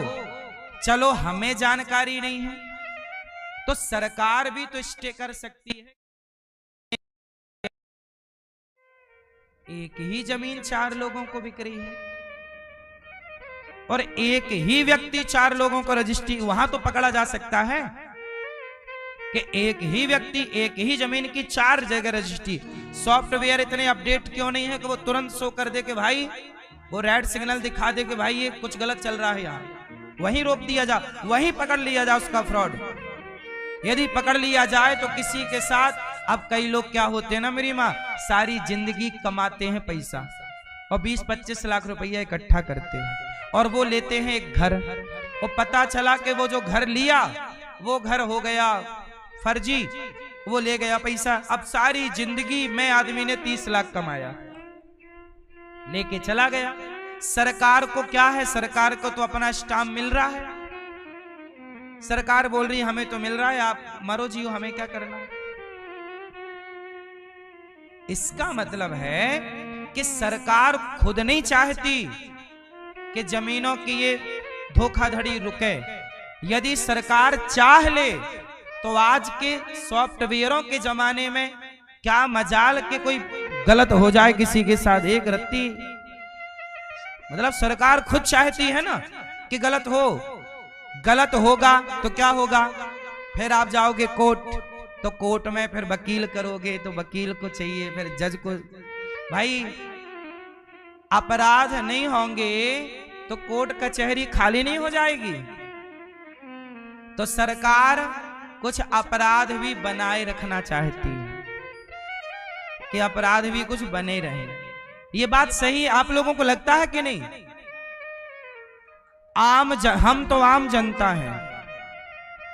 चलो हमें जानकारी नहीं है तो सरकार भी तो स्टे कर सकती है। एक ही जमीन 4 लोगों को बिक रही है, और एक ही व्यक्ति 4 लोगों को रजिस्ट्री, वहां तो पकड़ा जा सकता है कि एक ही व्यक्ति एक ही जमीन की 4 जगह रजिस्ट्री। सॉफ्टवेयर इतने अपडेट क्यों नहीं है कि वो तुरंत शो कर दे कि भाई, वो रेड सिग्नल दिखा दे कि भाई ये कुछ गलत चल रहा है, यहाँ वहीं रोक दिया जा, वहीं पकड़ लिया जा उसका फ्रॉड। यदि पकड़ लिया जाए तो किसी के साथ, अब कई लोग क्या होते हैं ना मेरी माँ, सारी जिंदगी कमाते हैं पैसा और 20-25 लाख रुपया इकट्ठा करते हैं, और वो लेते हैं एक घर, और पता चला कि वो जो घर लिया वो घर हो गया फर्जी, वो ले गया पैसा। अब सारी जिंदगी में आदमी ने 30 लाख कमाया, लेके चला गया। सरकार को क्या है, सरकार को तो अपना स्टाम्प मिल रहा है। सरकार बोल रही है हमें तो मिल रहा है, आप मरो जियो, हमें क्या करना। इसका मतलब है कि सरकार खुद नहीं चाहती कि जमीनों की ये धोखाधड़ी रुके। यदि सरकार चाह ले तो आज के सॉफ्टवेयरों के जमाने में क्या मजाल के कोई गलत हो जाए किसी के साथ एक रत्ती। मतलब सरकार खुद चाहती है ना कि गलत हो, गलत होगा तो क्या होगा, फिर आप जाओगे कोर्ट, तो कोर्ट में फिर वकील करोगे तो वकील को चाहिए, फिर जज को। भाई अपराध नहीं होंगे तो कोर्ट कचहरी खाली नहीं हो जाएगी। तो सरकार कुछ अपराध भी बनाए रखना चाहती है कि अपराध भी कुछ बने रहे। ये बात सही आप लोगों को लगता है कि नहीं? हम तो आम जनता हैं,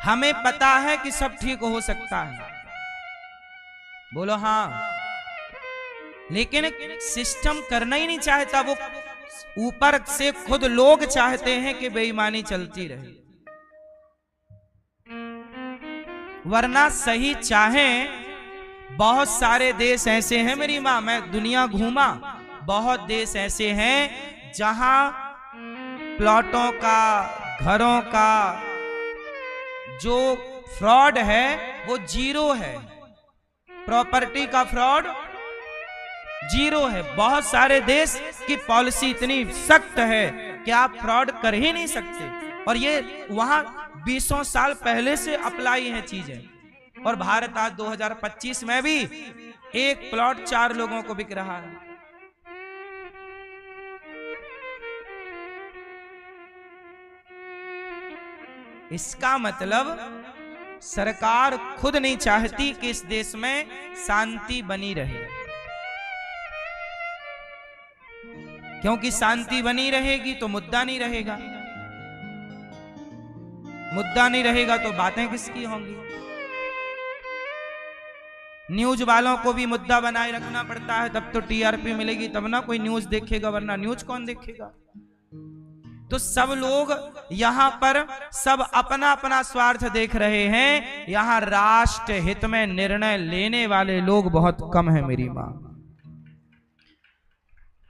हमें पता है कि सब ठीक हो सकता है, बोलो हाँ, लेकिन सिस्टम करना ही नहीं चाहता। वो ऊपर से खुद लोग चाहते हैं कि बेईमानी चलती रहे, वरना सही चाहें। बहुत सारे देश ऐसे हैं मेरी माँ, मैं दुनिया घूमा, बहुत देश ऐसे हैं जहां प्लॉटों का, घरों का जो फ्रॉड है वो 0 है, प्रॉपर्टी का फ्रॉड 0 है। बहुत सारे देश की पॉलिसी इतनी सख्त है कि आप फ्रॉड कर ही नहीं सकते, और ये वहां 20 साल पहले से अप्लाई है चीजें। और भारत आज 2025 में भी एक प्लॉट 4 लोगों को बिक रहा है। इसका मतलब सरकार खुद नहीं चाहती कि इस देश में शांति बनी रहे, क्योंकि शांति बनी रहेगी तो मुद्दा नहीं रहेगा, मुद्दा नहीं रहेगा तो बातें किसकी होंगी। न्यूज वालों को भी मुद्दा बनाए रखना पड़ता है, तब तो टीआरपी मिलेगी, तब ना कोई न्यूज देखेगा, वरना न्यूज कौन देखेगा। तो सब लोग यहां पर सब अपना अपना स्वार्थ देख रहे हैं, यहां राष्ट्र हित में निर्णय लेने वाले लोग बहुत कम है मेरी मां।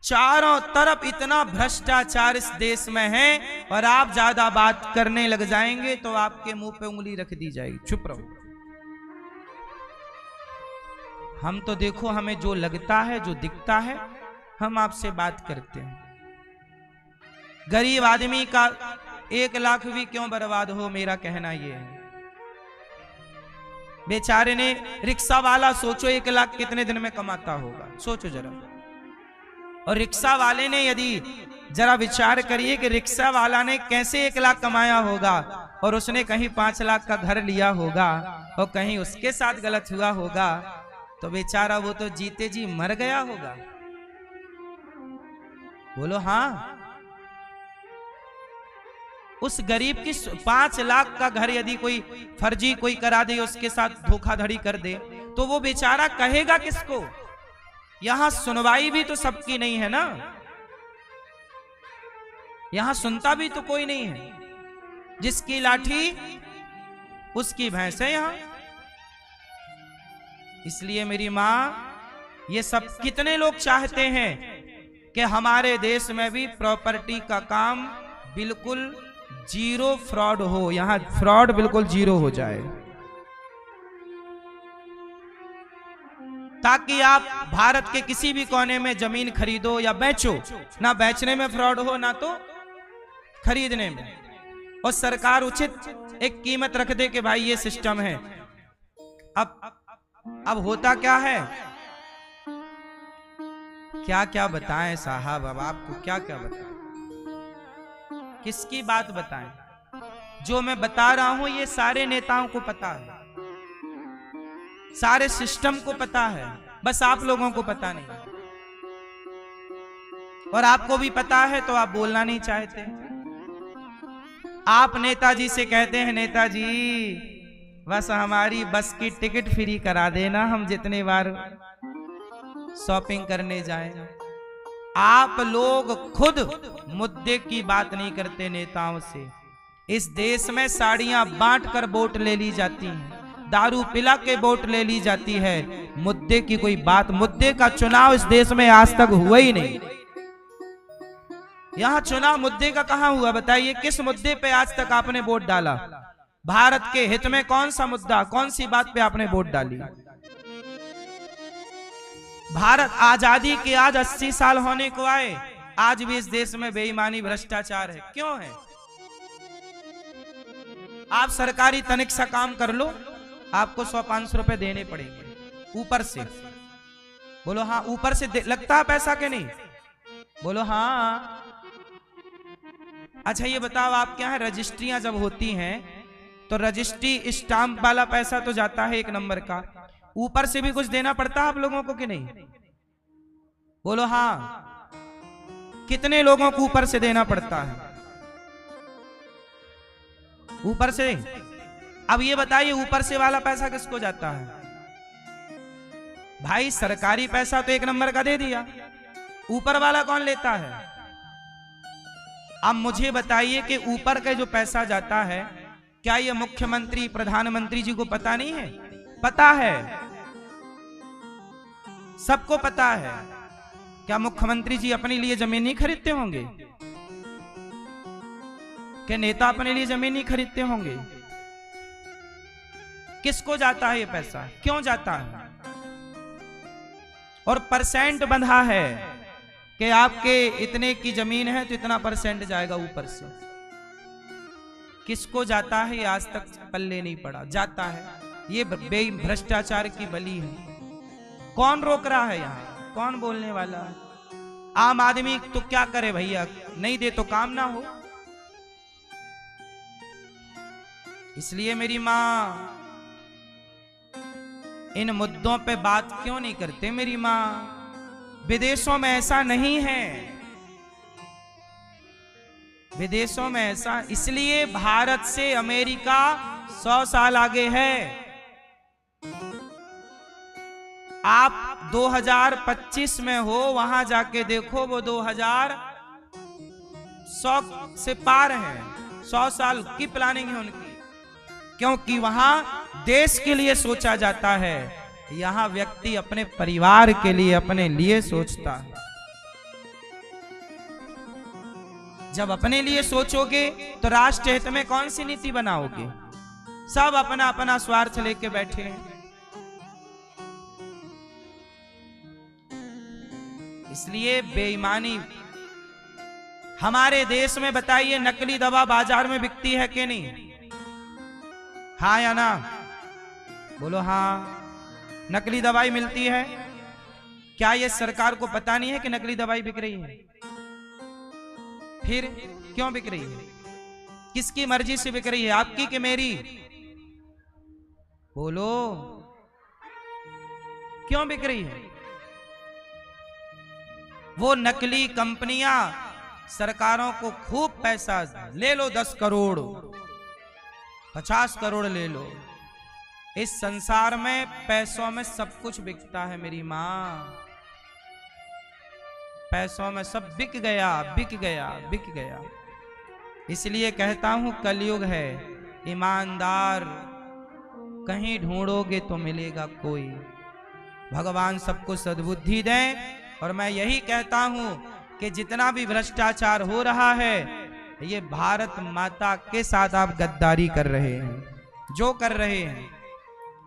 चारों तरफ इतना भ्रष्टाचार इस देश में है, और आप ज्यादा बात करने लग जाएंगे तो आपके मुंह पे उंगली रख दी जाएगी, चुप रहो। हम तो देखो, हमें जो लगता है, जो दिखता है, हम आपसे बात करते हैं। गरीब आदमी का 1 लाख भी क्यों बर्बाद हो, मेरा कहना यह है। बेचारे ने, रिक्शा वाला सोचो 1 लाख कितने दिन में कमाता होगा, सोचो जरा। और रिक्शा वाले ने, यदि जरा विचार करिए कि रिक्शा वाला ने कैसे 1 लाख कमाया होगा, और उसने कहीं 5 लाख का घर लिया होगा, और कहीं उसके साथ गलत हुआ होगा, तो बेचारा वो तो जीते जी मर गया होगा। बोलो हाँ। उस गरीब की 5 लाख का घर यदि कोई फर्जी कोई करा दे, उसके साथ धोखाधड़ी कर दे, तो वो बेचारा कहेगा किसको? यहां सुनवाई भी तो सबकी नहीं है ना, यहां सुनता भी तो कोई नहीं है। जिसकी लाठी उसकी भैंस है यहां। इसलिए मेरी मां, ये सब कितने लोग चाहते हैं कि हमारे देश में भी प्रॉपर्टी का काम बिल्कुल जीरो फ्रॉड हो, यहां फ्रॉड बिल्कुल जीरो हो जाए, ताकि आप भारत के किसी भी कोने में जमीन खरीदो या बेचो, ना बेचने में फ्रॉड हो, ना तो खरीदने में, और सरकार उचित एक कीमत रख दे कि भाई ये सिस्टम है। अब होता क्या है, क्या क्या बताएं साहब, अब आपको क्या क्या बताएं, किसकी बात बताएं। जो मैं बता रहा हूं ये सारे नेताओं को पता है, सारे सिस्टम को पता है, बस आप लोगों को पता नहीं। और आपको भी पता है तो आप बोलना नहीं चाहते। आप नेताजी से कहते हैं, नेताजी बस हमारी बस की टिकट फ्री करा देना, हम जितने बार शॉपिंग करने जाएं। आप लोग खुद मुद्दे की बात नहीं करते नेताओं से। इस देश में साड़ियां बांटकर वोट ले ली जाती हैं, दारू पिला के वोट ले ली जाती है, मुद्दे की कोई बात, मुद्दे का चुनाव इस देश में आज तक हुआ ही नहीं। यहां चुनाव मुद्दे का कहां हुआ, बताइए किस मुद्दे पे आज तक आपने वोट डाला? भारत के हित में कौन सा मुद्दा, कौन सी बात पे आपने वोट डाली? भारत आजादी के आज 80 साल होने को आए, आज भी इस देश में बेईमानी भ्रष्टाचार है। क्यों है? आप सरकारी तनिक सा काम कर लो, आपको 100-500 रुपए देने पड़ेंगे ऊपर से। बोलो हाँ, ऊपर से लगता है पैसा के नहीं? बोलो हाँ। अच्छा ये बताओ, आप क्या है, रजिस्ट्रियां जब होती हैं तो रजिस्ट्री स्टाम्प वाला पैसा तो जाता है 1 नंबर का, ऊपर से भी कुछ देना पड़ता है आप लोगों को कि नहीं? बोलो हाँ। कितने लोगों को ऊपर से देना पड़ता है? ऊपर से। अब ये बताइए ऊपर से वाला पैसा किसको जाता है? भाई सरकारी पैसा तो 1 नंबर का दे दिया, ऊपर वाला कौन लेता है? अब मुझे बताइए कि ऊपर का जो पैसा जाता है, क्या ये मुख्यमंत्री प्रधानमंत्री जी को पता नहीं है? पता है, सबको पता है। क्या मुख्यमंत्री जी अपने लिए जमीन नहीं खरीदते होंगे? क्या नेता अपने लिए जमीन नहीं खरीदते होंगे? किसको जाता है ये पैसा, क्यों जाता है? और परसेंट बंधा है कि आपके इतने की जमीन है तो इतना परसेंट जाएगा ऊपर से। किसको जाता है ये आज तक पल्ले नहीं पड़ा, जाता है। ये भ्रष्टाचार की बलि है। कौन रोक रहा है यहाँ? कौन बोलने वाला है? आम आदमी तो क्या करे भैया, नहीं दे तो काम ना हो। इसलिए मेरी मां, इन मुद्दों पे बात क्यों नहीं करते मेरी मां? विदेशों में ऐसा नहीं है, विदेशों में ऐसा, इसलिए भारत से अमेरिका 100 साल आगे है। आप 2025 में हो, वहां जाके देखो वो 2100 से पार है। 100 साल की प्लानिंग है उनकी, क्योंकि वहां देश के लिए सोचा जाता है, यहां व्यक्ति अपने परिवार के लिए, अपने लिए सोचता है। जब अपने लिए सोचोगे तो राष्ट्र हित में कौन सी नीति बनाओगे? सब अपना अपना स्वार्थ लेके बैठे हैं। इसलिए बेईमानी हमारे देश में, बताइए, नकली दवा बाजार में बिकती है कि नहीं? हाँ या ना? बोलो हाँ। नकली दवाई मिलती है। क्या ये सरकार को पता नहीं है कि नकली दवाई बिक रही है? फिर क्यों बिक रही है? किसकी मर्जी से बिक रही है, आपकी कि मेरी? बोलो, क्यों बिक रही है? वो नकली कंपनियां सरकारों को खूब पैसा, ले लो 10 करोड़ 50 करोड़ ले लो। इस संसार में पैसों में सब कुछ बिकता है मेरी मां। पैसों में सब बिक गया, बिक गया, बिक गया। इसलिए कहता हूं कलयुग है, ईमानदार कहीं ढूंढोगे तो मिलेगा कोई। भगवान सबको सद्बुद्धि दें। और मैं यही कहता हूं कि जितना भी भ्रष्टाचार हो रहा है, ये भारत माता के साथ आप गद्दारी कर रहे हैं, जो कर रहे हैं।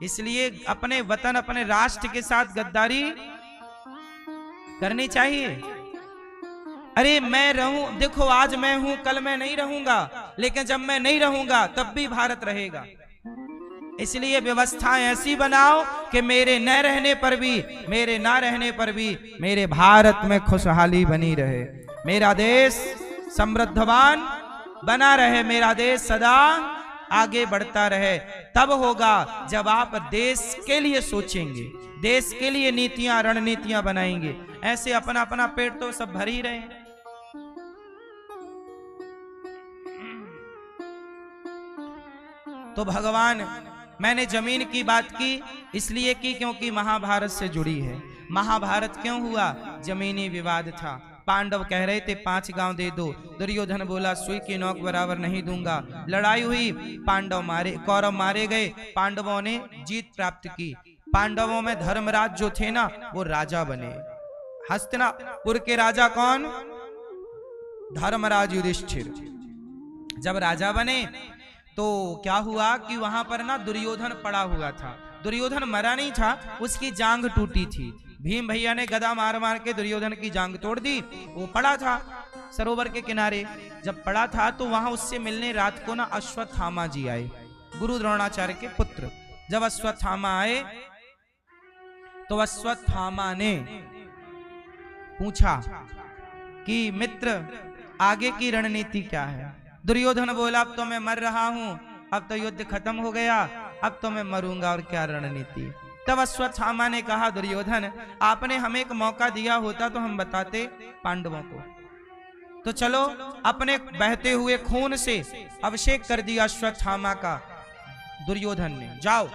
इसलिए अपने वतन, अपने राष्ट्र के साथ गद्दारी करनी चाहिए। अरे मैं रहूं, देखो आज मैं हूं, कल मैं नहीं रहूंगा, लेकिन जब मैं नहीं रहूंगा तब भी भारत रहेगा। इसलिए व्यवस्थाएं ऐसी बनाओ कि मेरे न रहने पर भी, मेरे ना रहने पर भी मेरे भारत में खुशहाली बनी रहे, मेरा देश समृद्धवान बना रहे, मेरा देश सदा आगे बढ़ता रहे। तब होगा जब आप देश के लिए सोचेंगे, देश के लिए नीतियां, रणनीतियां बनाएंगे। ऐसे अपना अपना पेट तो सब भर ही रहे हैं। तो भगवान, मैंने जमीन की बात की इसलिए की क्योंकि महाभारत से जुड़ी है। महाभारत क्यों हुआ? जमीनी विवाद था। पांडव कह रहे थे 5 गांव दे दो, दुर्योधन बोला सुई की नोक बराबर नहीं दूंगा। लड़ाई हुई, पांडव मारे, कौरव मारे गए, पांडवों ने जीत प्राप्त की। पांडवों में धर्मराज जो थे ना, वो राजा बने। हस्तिनापुर के राजा कौन? धर्मराज युधिष्ठिर। जब राजा बने तो क्या हुआ कि वहां पर ना दुर्योधन पड़ा हुआ था। दुर्योधन मरा नहीं था, उसकी जांघ टूटी थी। भीम भैया ने गदा मार मार के दुर्योधन की जांघ तोड़ दी। वो पड़ा था सरोवर के किनारे। जब पड़ा था तो वहां उससे मिलने रात को ना अश्वत्थामा जी आए, गुरु द्रोणाचार्य के पुत्र। जब अश्वत्थामा आए तो अश्वत्थामा ने पूछा कि मित्र, आगे की रणनीति क्या है? दुर्योधन बोला अब तो मैं मर रहा हूं, अब तो युद्ध खत्म हो गया, अब तो मैं मरूंगा, और क्या रणनीति? तब अश्वत्थामा ने कहा दुर्योधन, आपने हमें एक मौका दिया होता तो हम बताते पांडवों को। तो चलो, अपने बहते हुए खून से अभिषेक कर दिया अश्वत्थामा का दुर्योधन ने। जाओ,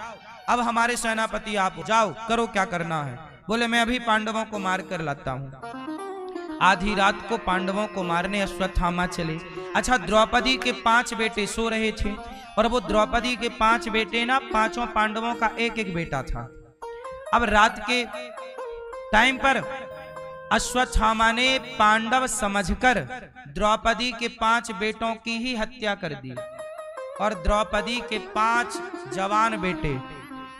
अब हमारे सेनापति आप, जाओ करो क्या करना है। बोले मैं अभी पांडवों को मार कर लाता हूं। आधी रात को पांडवों को मारने अश्वत्थामा चले। अच्छा, द्रौपदी के 5 बेटे सो रहे थे, और वो द्रौपदी के 5 बेटे ना, 5 पांडवों का एक एक बेटा था। अब रात के टाइम पर अश्वत्थामा ने पांडव समझकर द्रौपदी के 5 बेटों की ही हत्या कर दी, और द्रौपदी के 5 जवान बेटे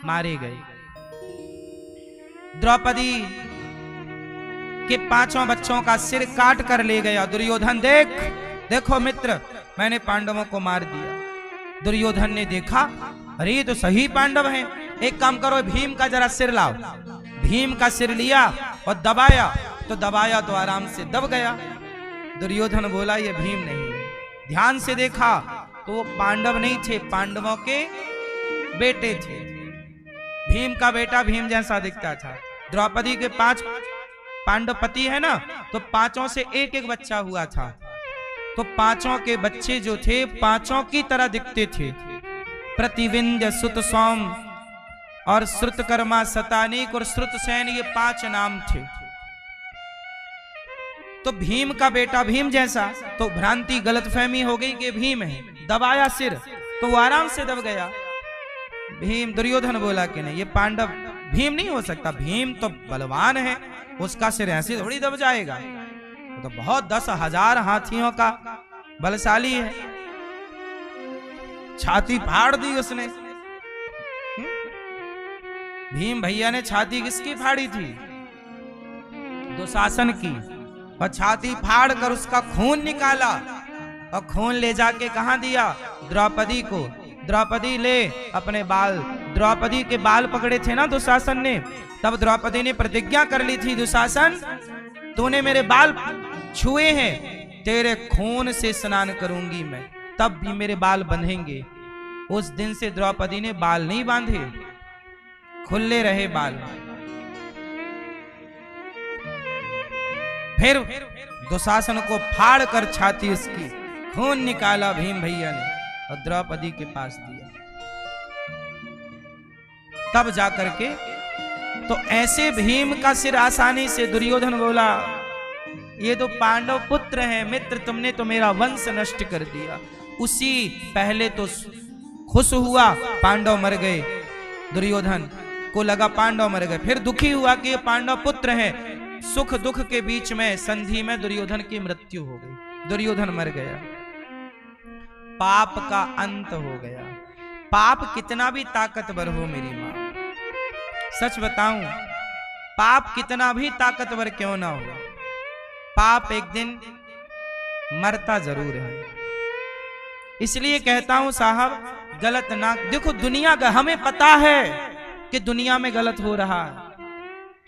मारे गए। द्रौपदी के 5 बच्चों का सिर काट कर ले गया दुर्योधन। देखो मित्र, मैंने पांडवों को मार दिया। दुर्योधन ने देखा, अरे ये तो सही पांडव हैं। एक काम करो, भीम का जरा सिर लाओ। भीम का सिर लिया और दबाया तो आराम से दब गया। दुर्योधन बोला ये भीम नहीं है। ध्यान से देखा तो वो पांडव नहीं थे, पांडवों के बेटे थे। भीम का बेटा भीम जैसा दिखता था। द्रौपदी के 5 पांडव पति है ना, तो 5 से एक एक बच्चा हुआ था। तो 5 के बच्चे जो थे 5 की तरह दिखते थे। प्रतिविंध्य सुत सौम और श्रुतकर्मा, शतानीक और श्रुतसेन, ये 5 नाम थे। तो भीम का बेटा भीम जैसा, तो भ्रांति गलतफहमी हो गई कि भीम है, दबाया सिर तो वो आराम से दब गया। भीम, दुर्योधन बोला कि नहीं, ये पांडव भीम नहीं हो सकता, भीम तो बलवान है, उसका सिर ऐसे थोड़ी दब जाएगा, वो तो बहुत 10,000 हाथियों का बलशाली है। छाती फाड़ दी उसने। भीम भैया ने छाती किसकी फाड़ी थी? दुशासन की। और छाती फाड़ कर उसका खून निकाला और खून ले जाके कहां दिया? द्रौपदी को। द्रौपदी ले अपने बाल, द्रौपदी के बाल पकड़े थे ना दुशासन ने, तब द्रौपदी ने प्रतिज्ञा कर ली थी, दुशासन तूने मेरे बाल छुए हैं, तेरे खून से स्नान करूंगी मैं, तब भी मेरे बाल बंधेंगे। उस दिन से द्रौपदी ने बाल नहीं बांधे, खुले रहे बाल। फिर दुशासन को फाड़ कर छाती उसकी, खून निकाला भीम भैया ने और द्रौपदी के पास दिया। तब जाकर के तो ऐसे भीम का सिर आसानी से दुर्योधन बोला, ये तो पांडव पुत्र हैं, मित्र तुमने तो मेरा वंश नष्ट कर दिया। उसी पहले तो खुश हुआ पांडव मर गए, दुर्योधन को लगा पांडव मर गए, फिर दुखी हुआ कि ये पांडव पुत्र हैं। सुख दुख के बीच में संधि में दुर्योधन की मृत्यु हो गई, दुर्योधन मर गया, पाप का अंत हो गया। पाप कितना भी ताकतवर हो मेरी मां, सच बताऊं, पाप कितना भी ताकतवर क्यों ना हो, पाप एक दिन मरता जरूर है। इसलिए कहता हूं साहब, गलत ना देखो। दुनिया का हमें पता है कि दुनिया में गलत हो रहा है,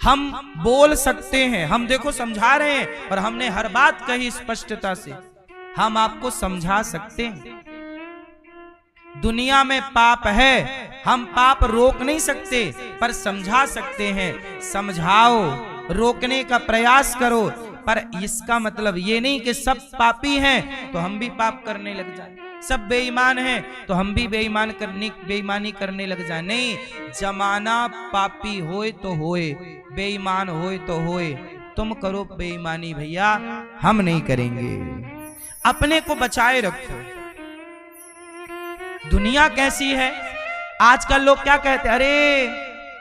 हम बोल सकते हैं, हम देखो समझा रहे हैं, और हमने हर बात कही स्पष्टता से, हम आपको समझा सकते हैं। दुनिया में पाप है, हम पाप रोक नहीं सकते पर समझा सकते हैं। समझाओ, रोकने का प्रयास करो, पर इसका मतलब ये नहीं कि सब पापी हैं तो हम भी पाप करने लग जाए, सब बेईमान हैं तो हम भी बेईमानी करने लग जाए। नहीं, जमाना पापी होए तो होए, बेईमान होए तो होए, तुम करो बेईमानी भैया, हम नहीं करेंगे। अपने को बचाए रखो। दुनिया कैसी है आजकल, लोग क्या कहते हैं, अरे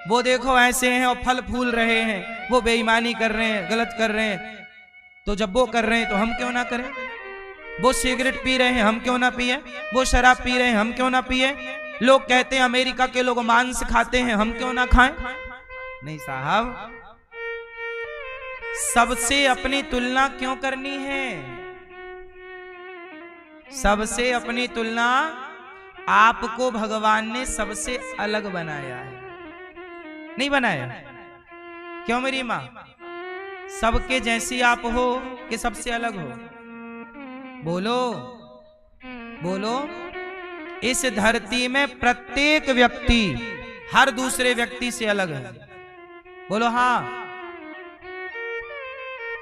वो देखो ऐसे हैं और फल फूल रहे हैं, वो बेईमानी कर रहे हैं, गलत कर रहे हैं, तो जब वो कर रहे हैं तो हम क्यों ना करें? वो सिगरेट पी रहे हैं, हम क्यों ना पिए? वो शराब पी रहे हैं, हम क्यों ना पिए? लोग कहते हैं अमेरिका के लोग मांस खाते हैं, हम क्यों ना खाएं? नहीं साहब, सबसे अपनी तुलना क्यों करनी है? सबसे अपनी तुलना, आपको भगवान ने सबसे अलग बनाया है, नहीं बनाया? क्यों मेरी मां? सबके जैसी आप हो कि सबसे अलग हो? बोलो बोलो। इस धरती में प्रत्येक व्यक्ति हर दूसरे व्यक्ति से अलग है। बोलो हाँ।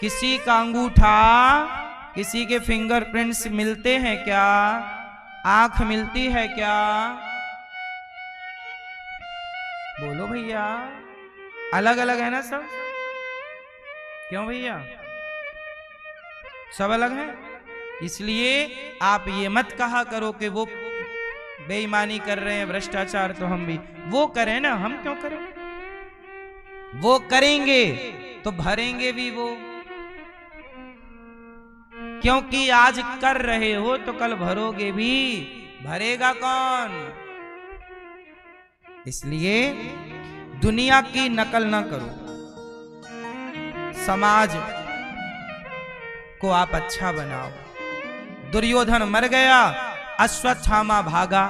किसी का अंगूठा, किसी के फिंगरप्रिंट्स मिलते हैं क्या? आंख मिलती है क्या? बोलो भैया, अलग अलग है ना सब? क्यों भैया, सब अलग है। इसलिए आप ये मत कहा करो कि वो बेईमानी कर रहे हैं, भ्रष्टाचार, तो हम भी वो करें ना, हम क्यों करें? वो करेंगे तो भरेंगे भी वो, क्योंकि आज कर रहे हो तो कल भरोगे भी, भरेगा कौन? इसलिए दुनिया की नकल ना करो, समाज को आप अच्छा बनाओ। दुर्योधन मर गया, अश्वत्थामा भागा,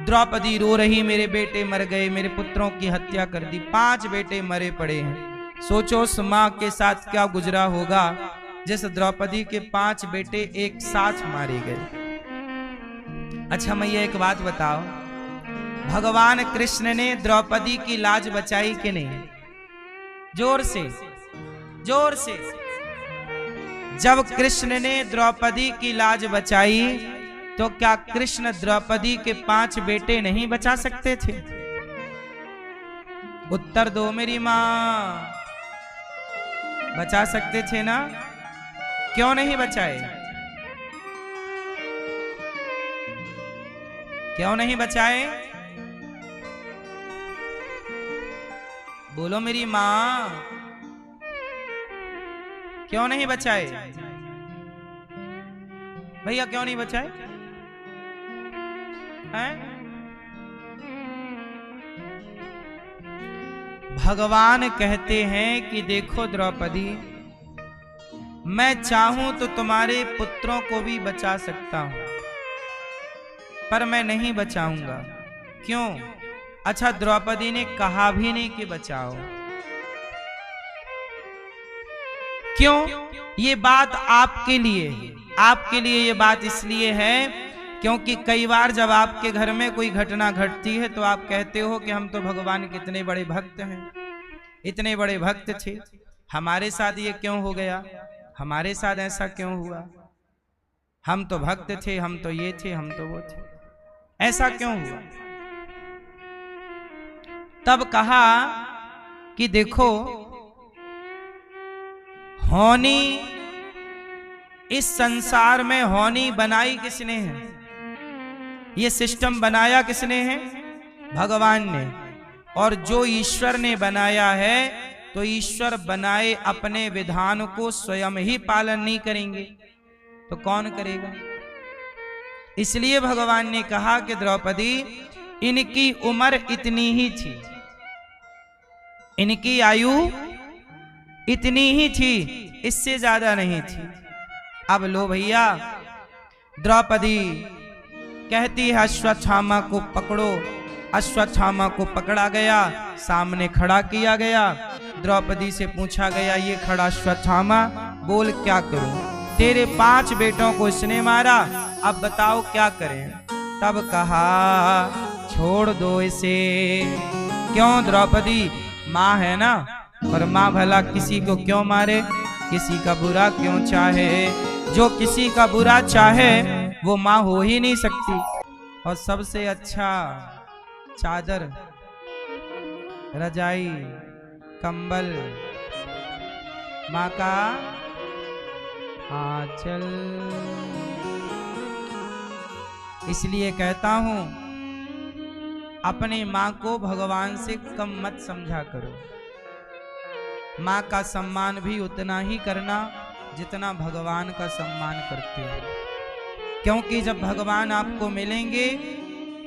द्रौपदी रो रही, मेरे बेटे मर गए, मेरे पुत्रों की हत्या कर दी, 5 बेटे मरे पड़े हैं। सोचो उस मां के साथ क्या गुजरा होगा जिस द्रौपदी के 5 बेटे एक साथ मारे गए। अच्छा मैया एक बात बताओ, भगवान कृष्ण ने द्रौपदी की लाज बचाई कि नहीं? जोर से, जोर से। जब कृष्ण ने द्रौपदी की लाज बचाई तो क्या कृष्ण द्रौपदी के 5 बेटे नहीं बचा सकते थे? उत्तर दो मेरी माँ। बचा सकते थे ना, क्यों नहीं बचाए? क्यों नहीं बचाए? बोलो मेरी माँ, क्यों नहीं बचाए? भैया क्यों नहीं बचाए हैं? भगवान कहते हैं कि देखो द्रौपदी, मैं चाहूं तो तुम्हारे पुत्रों को भी बचा सकता हूं, पर मैं नहीं बचाऊंगा। क्यों? अच्छा, द्रौपदी ने कहा भी नहीं कि बचाओ। क्यों? ये बात आपके लिए है। आपके लिए ये बात इसलिए है क्योंकि कई बार जब आपके घर में कोई घटना घटती है तो आप कहते हो कि हम तो भगवान के इतने बड़े भक्त हैं, इतने बड़े भक्त थे, हमारे साथ ये क्यों हो गया, हमारे साथ ऐसा क्यों हुआ, हम तो भक्त थे, हम तो ये थे, हम तो वो थे, ऐसा क्यों हुआ? तब कहा कि देखो, होनी इस संसार में होनी बनाई किसने है? ये सिस्टम बनाया किसने है? भगवान ने। और जो ईश्वर ने बनाया है तो ईश्वर बनाए अपने विधान को स्वयं ही पालन नहीं करेंगे तो कौन करेगा? इसलिए भगवान ने कहा कि द्रौपदी, इनकी उम्र इतनी ही थी, इनकी आयु इतनी ही थी, इससे ज्यादा नहीं थी। अब लो भैया, द्रौपदी कहती है अश्वत्थामा को पकड़ो। अश्वत्थामा को पकड़ा गया, सामने खड़ा किया गया। द्रौपदी से पूछा गया, ये खड़ा अश्वत्थामा, बोल क्या करूं? तेरे 5 बेटों को इसने मारा, अब बताओ क्या करें? तब कहा, छोड़ दो इसे। क्यों द्रौपदी? माँ है ना, और माँ भला किसी को क्यों मारे, किसी का बुरा क्यों चाहे? जो किसी का बुरा चाहे वो माँ हो ही नहीं सकती। और सबसे अच्छा चादर, रजाई, कंबल माँ का आंचल। इसलिए कहता हूं, अपनी माँ को भगवान से कम मत समझा करो। माँ का सम्मान भी उतना ही करना जितना भगवान का सम्मान करते हो, क्योंकि जब भगवान आपको मिलेंगे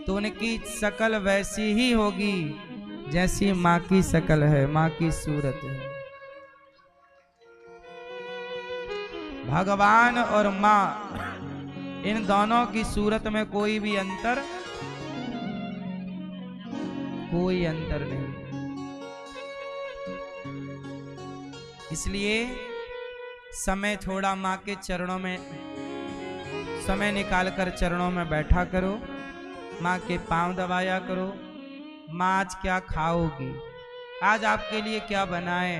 तो उनकी शकल वैसी ही होगी जैसी माँ की शकल है, माँ की सूरत है। भगवान और माँ, इन दोनों की सूरत में कोई भी अंतर, कोई अंतर नहीं। इसलिए समय थोड़ा माँ के चरणों में समय निकालकर चरणों में बैठा करो, माँ के पांव दबाया करो। माँ आज क्या खाओगी, आज आपके लिए क्या बनाए,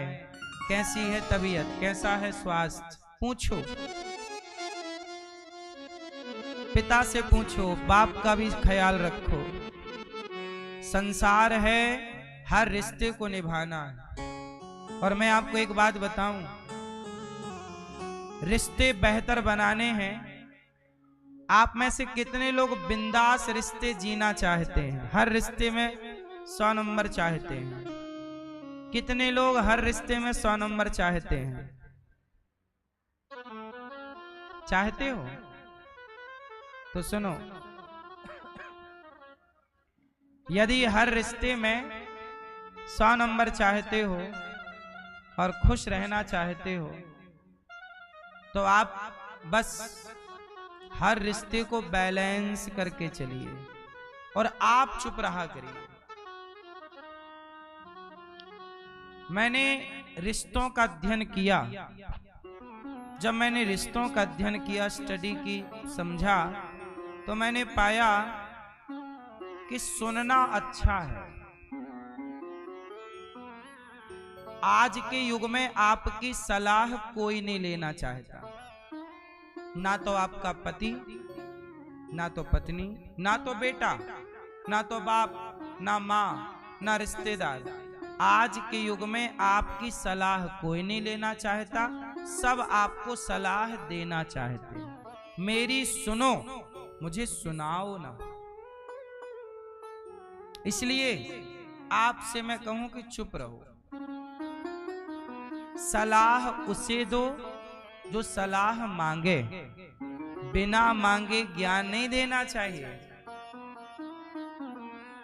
कैसी है तबीयत, कैसा है स्वास्थ्य, पूछो। पिता से पूछो, बाप का भी ख्याल रखो। संसार है, हर रिश्ते को निभाना है। और मैं आपको एक बात बताऊं, रिश्ते बेहतर बनाने हैं। आप में से कितने लोग बिंदास रिश्ते जीना चाहते हैं? हर रिश्ते में 100 नंबर चाहते हैं। कितने लोग हर रिश्ते में 100 नंबर चाहते हैं? चाहते हो तो सुनो, यदि हर रिश्ते में 100 नंबर चाहते हो और खुश रहना चाहते हो तो आप बस हर रिश्ते को बैलेंस करके चलिए और आप चुप रहा करिए। मैंने रिश्तों का अध्ययन किया। जब मैंने रिश्तों का अध्ययन किया, स्टडी की, समझा, तो मैंने पाया कि सुनना अच्छा है। आज के युग में आपकी सलाह कोई नहीं लेना चाहता, ना तो आपका पति, ना तो पत्नी, ना तो बेटा, ना तो बाप, ना माँ, ना रिश्तेदार। आज के युग में आपकी सलाह कोई नहीं लेना चाहता, सब आपको सलाह देना चाहते हैं। मेरी सुनो, मुझे सुनाओ ना। इसलिए आपसे मैं कहूं कि चुप रहो। सलाह उसे दो जो सलाह मांगे, बिना मांगे ज्ञान नहीं देना चाहिए,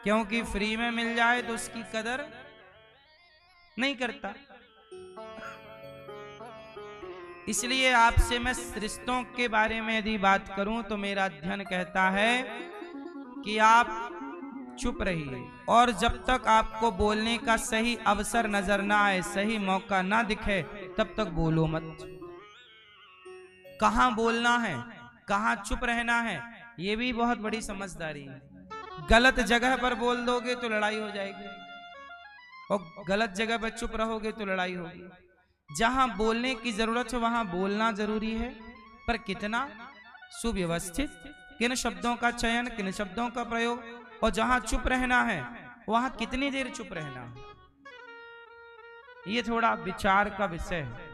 क्योंकि फ्री में मिल जाए तो उसकी कदर नहीं करता। इसलिए आपसे मैं रिश्तों के बारे में यदि बात करूं तो मेरा अध्ययन कहता है कि आप चुप रहिए, और जब तक आपको बोलने का सही अवसर नजर ना आए, सही मौका ना दिखे, तब तक बोलो मत। कहां बोलना है, कहां चुप रहना है, ये भी बहुत बड़ी समझदारी है। गलत जगह पर बोल दोगे तो लड़ाई हो जाएगी, और गलत जगह पर चुप रहोगे तो लड़ाई होगी। जहां बोलने की जरूरत है वहां बोलना जरूरी है, पर कितना सुव्यवस्थित, किन शब्दों का चयन, किन शब्दों का प्रयोग, और जहां चुप रहना है वहां कितनी देर चुप रहना है, ये थोड़ा विचार का विषय है।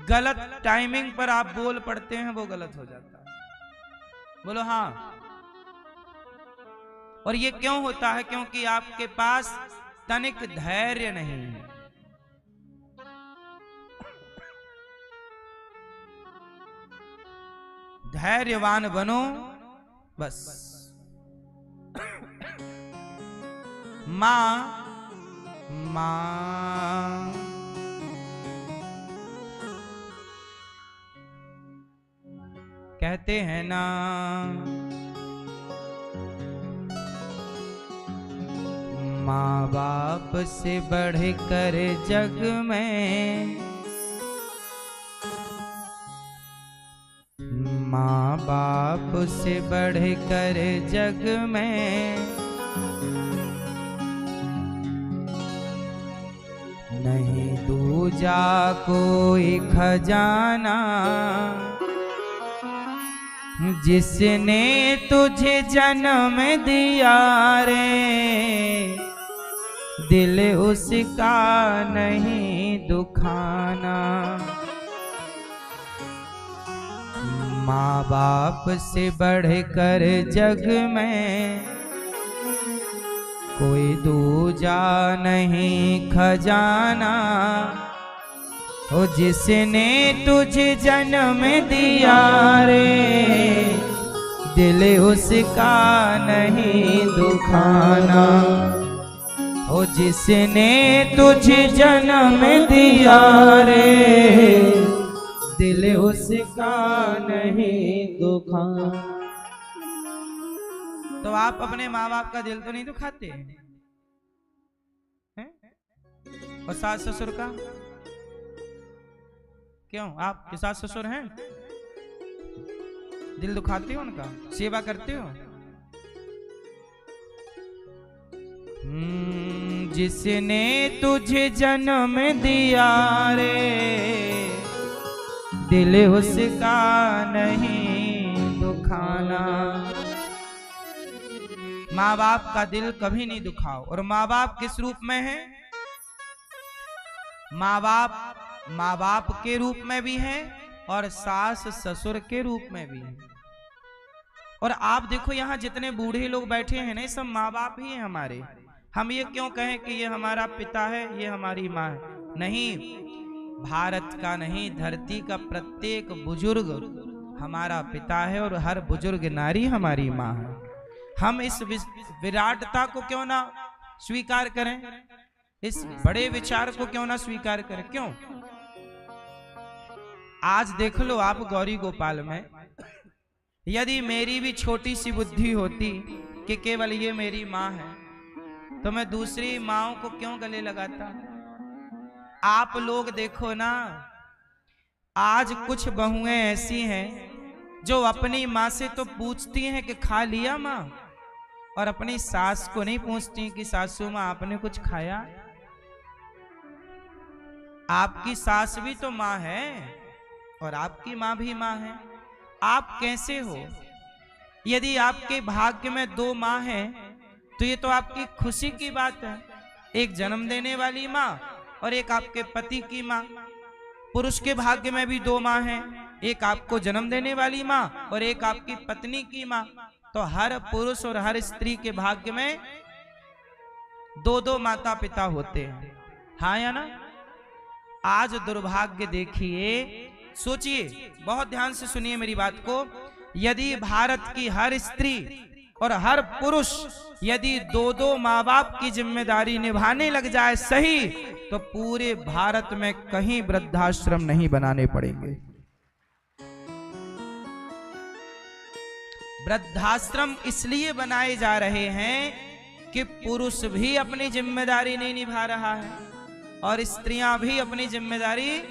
गलत टाइमिंग पर आप बोल पड़ते हैं, वो गलत हो जाता है। बोलो हाँ। और ये क्यों होता है? क्योंकि आपके पास तनिक धैर्य नहीं है। धैर्यवान बनो बस। मां मां कहते हैं ना, माँ बाप से बढ़कर जग में, माँ बाप से बढ़कर जग में, नहीं दूजा कोई खजाना, जिसने तुझे जन्म दिया रे, दिल उसका नहीं दुखाना। माँ बाप से बढ़कर जग में कोई दूजा नहीं खजाना, ओ जिसने तुझे जन्म दिया रे, दिल उसका नहीं दुखाना। ओ जिसने तुझे जन्म दिया रे, दिल उसका नहीं दुखाना। तो आप अपने माँ बाप का दिल तो नहीं दुखाते हैं? और सास ससुर का क्यों? आपके सास ससुर हैं, दिल दुखाते हो उनका, सेवा करते हो? जिसने तुझे जन्म दिया रे, दिल उसका नहीं दुखाना। माँ बाप का दिल कभी नहीं दुखाओ। और माँ बाप किस रूप में है? माँ बाप के रूप में भी है, और सास ससुर के रूप में भी है। और आप देखो यहाँ जितने बूढ़े लोग बैठे हैं ना, ये सब माँ बाप ही हैं हमारे। हम ये क्यों कहें कि ये हमारा पिता है, ये हमारी माँ है? नहीं, भारत का नहीं, धरती का प्रत्येक बुजुर्ग हमारा पिता है, और हर बुजुर्ग नारी हमारी माँ है। हम इस विराटता को क्यों ना स्वीकार करें, इस बड़े विचार को क्यों ना स्वीकार करें? क्यों? आज देख लो आप गौरी गोपाल में, यदि मेरी भी छोटी सी बुद्धि होती कि केवल ये मेरी माँ है, तो मैं दूसरी माँओं को क्यों गले लगाता? आप लोग देखो ना, आज कुछ बहुएं ऐसी हैं जो अपनी माँ से तो पूछती हैं कि खा लिया माँ, और अपनी सास को नहीं पूछती कि सासू माँ आपने कुछ खाया। आपकी सास भी तो माँ है, और आपकी माँ भी माँ है। आप कैसे हो? यदि आपके भाग्य में 2 माँ हैं तो ये तो आपकी खुशी की बात है। एक जन्म देने वाली माँ और एक आपके पति की माँ। पुरुष के भाग्य में भी दो माँ हैं, एक आपको जन्म देने वाली माँ और एक आपकी पत्नी की माँ। तो हर पुरुष और हर स्त्री के भाग्य में दो दो माता पिता होते हैं, हाँ या ना? आज दुर्भाग्य देखिए, सोचिए, बहुत ध्यान से सुनिए मेरी बात को। यदि भारत की हर स्त्री और हर पुरुष यदि दो दो माँ बाप की जिम्मेदारी निभाने लग जाए सही, तो पूरे भारत में कहीं वृद्धाश्रम नहीं बनाने पड़ेंगे। वृद्धाश्रम इसलिए बनाए जा रहे हैं कि पुरुष भी अपनी जिम्मेदारी नहीं निभा रहा है और स्त्रियां भी अपनी जिम्मेदारी,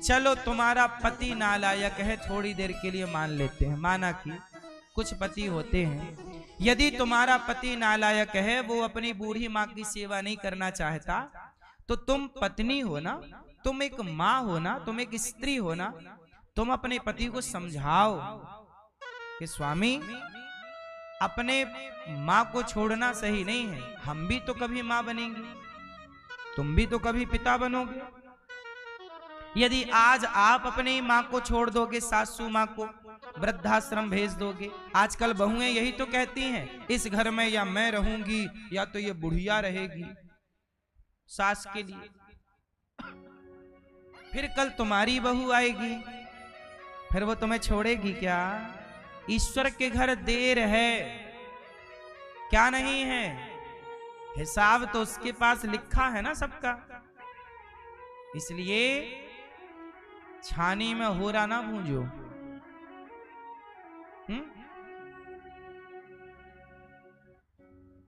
चलो तुम्हारा पति नालायक है थोड़ी देर के लिए मान लेते हैं, माना कि कुछ पति होते हैं, यदि तुम्हारा पति नालायक है, वो अपनी बूढ़ी माँ की सेवा नहीं करना चाहता, तो तुम पत्नी हो ना, तुम एक माँ हो ना, तुम एक स्त्री हो ना, तुम अपने पति को समझाओ कि स्वामी अपने माँ को छोड़ना सही नहीं है, हम भी तो कभी माँ बनेंगे, तुम भी तो कभी पिता बनोगे। यदि आज आप अपनी माँ को छोड़ दोगे, सासू माँ को वृद्धाश्रम भेज दोगे, आजकल बहुएं यही तो कहती हैं, इस घर में या मैं रहूंगी या तो ये बुढ़िया रहेगी सास के लिए, फिर कल तुम्हारी बहू आएगी, फिर वो तुम्हें छोड़ेगी क्या? ईश्वर के घर देर है क्या नहीं है, हिसाब तो उसके पास लिखा है ना सबका। इसलिए छानी में होरा ना भूंजो,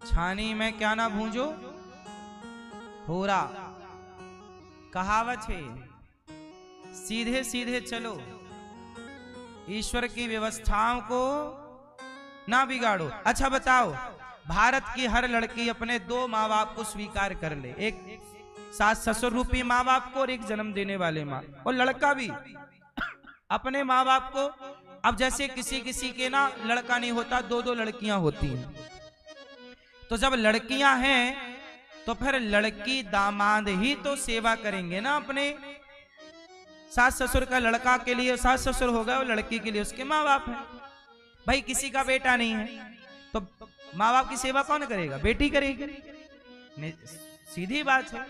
छानी में क्या ना भूंजो, होरा। कहावत है, सीधे सीधे चलो, ईश्वर की व्यवस्थाओं को ना बिगाड़ो। अच्छा बताओ, भारत की हर लड़की अपने दो माँ बाप को स्वीकार कर ले, एक सास ससुर रूपी माँ बाप को और एक जन्म देने वाले माँ, और लड़का भी अपने माँ बाप को। अब जैसे किसी किसी के ना लड़का नहीं होता, दो दो लड़कियां होती हैं, तो जब लड़कियां हैं तो फिर लड़की दामाद ही तो सेवा करेंगे ना अपने सास ससुर का। लड़का के लिए सास ससुर हो गए और लड़की के लिए उसके माँ बाप है। भाई किसी का बेटा नहीं है तो माँ बाप की सेवा कौन करेगा? बेटी करेगी, सीधी बात है।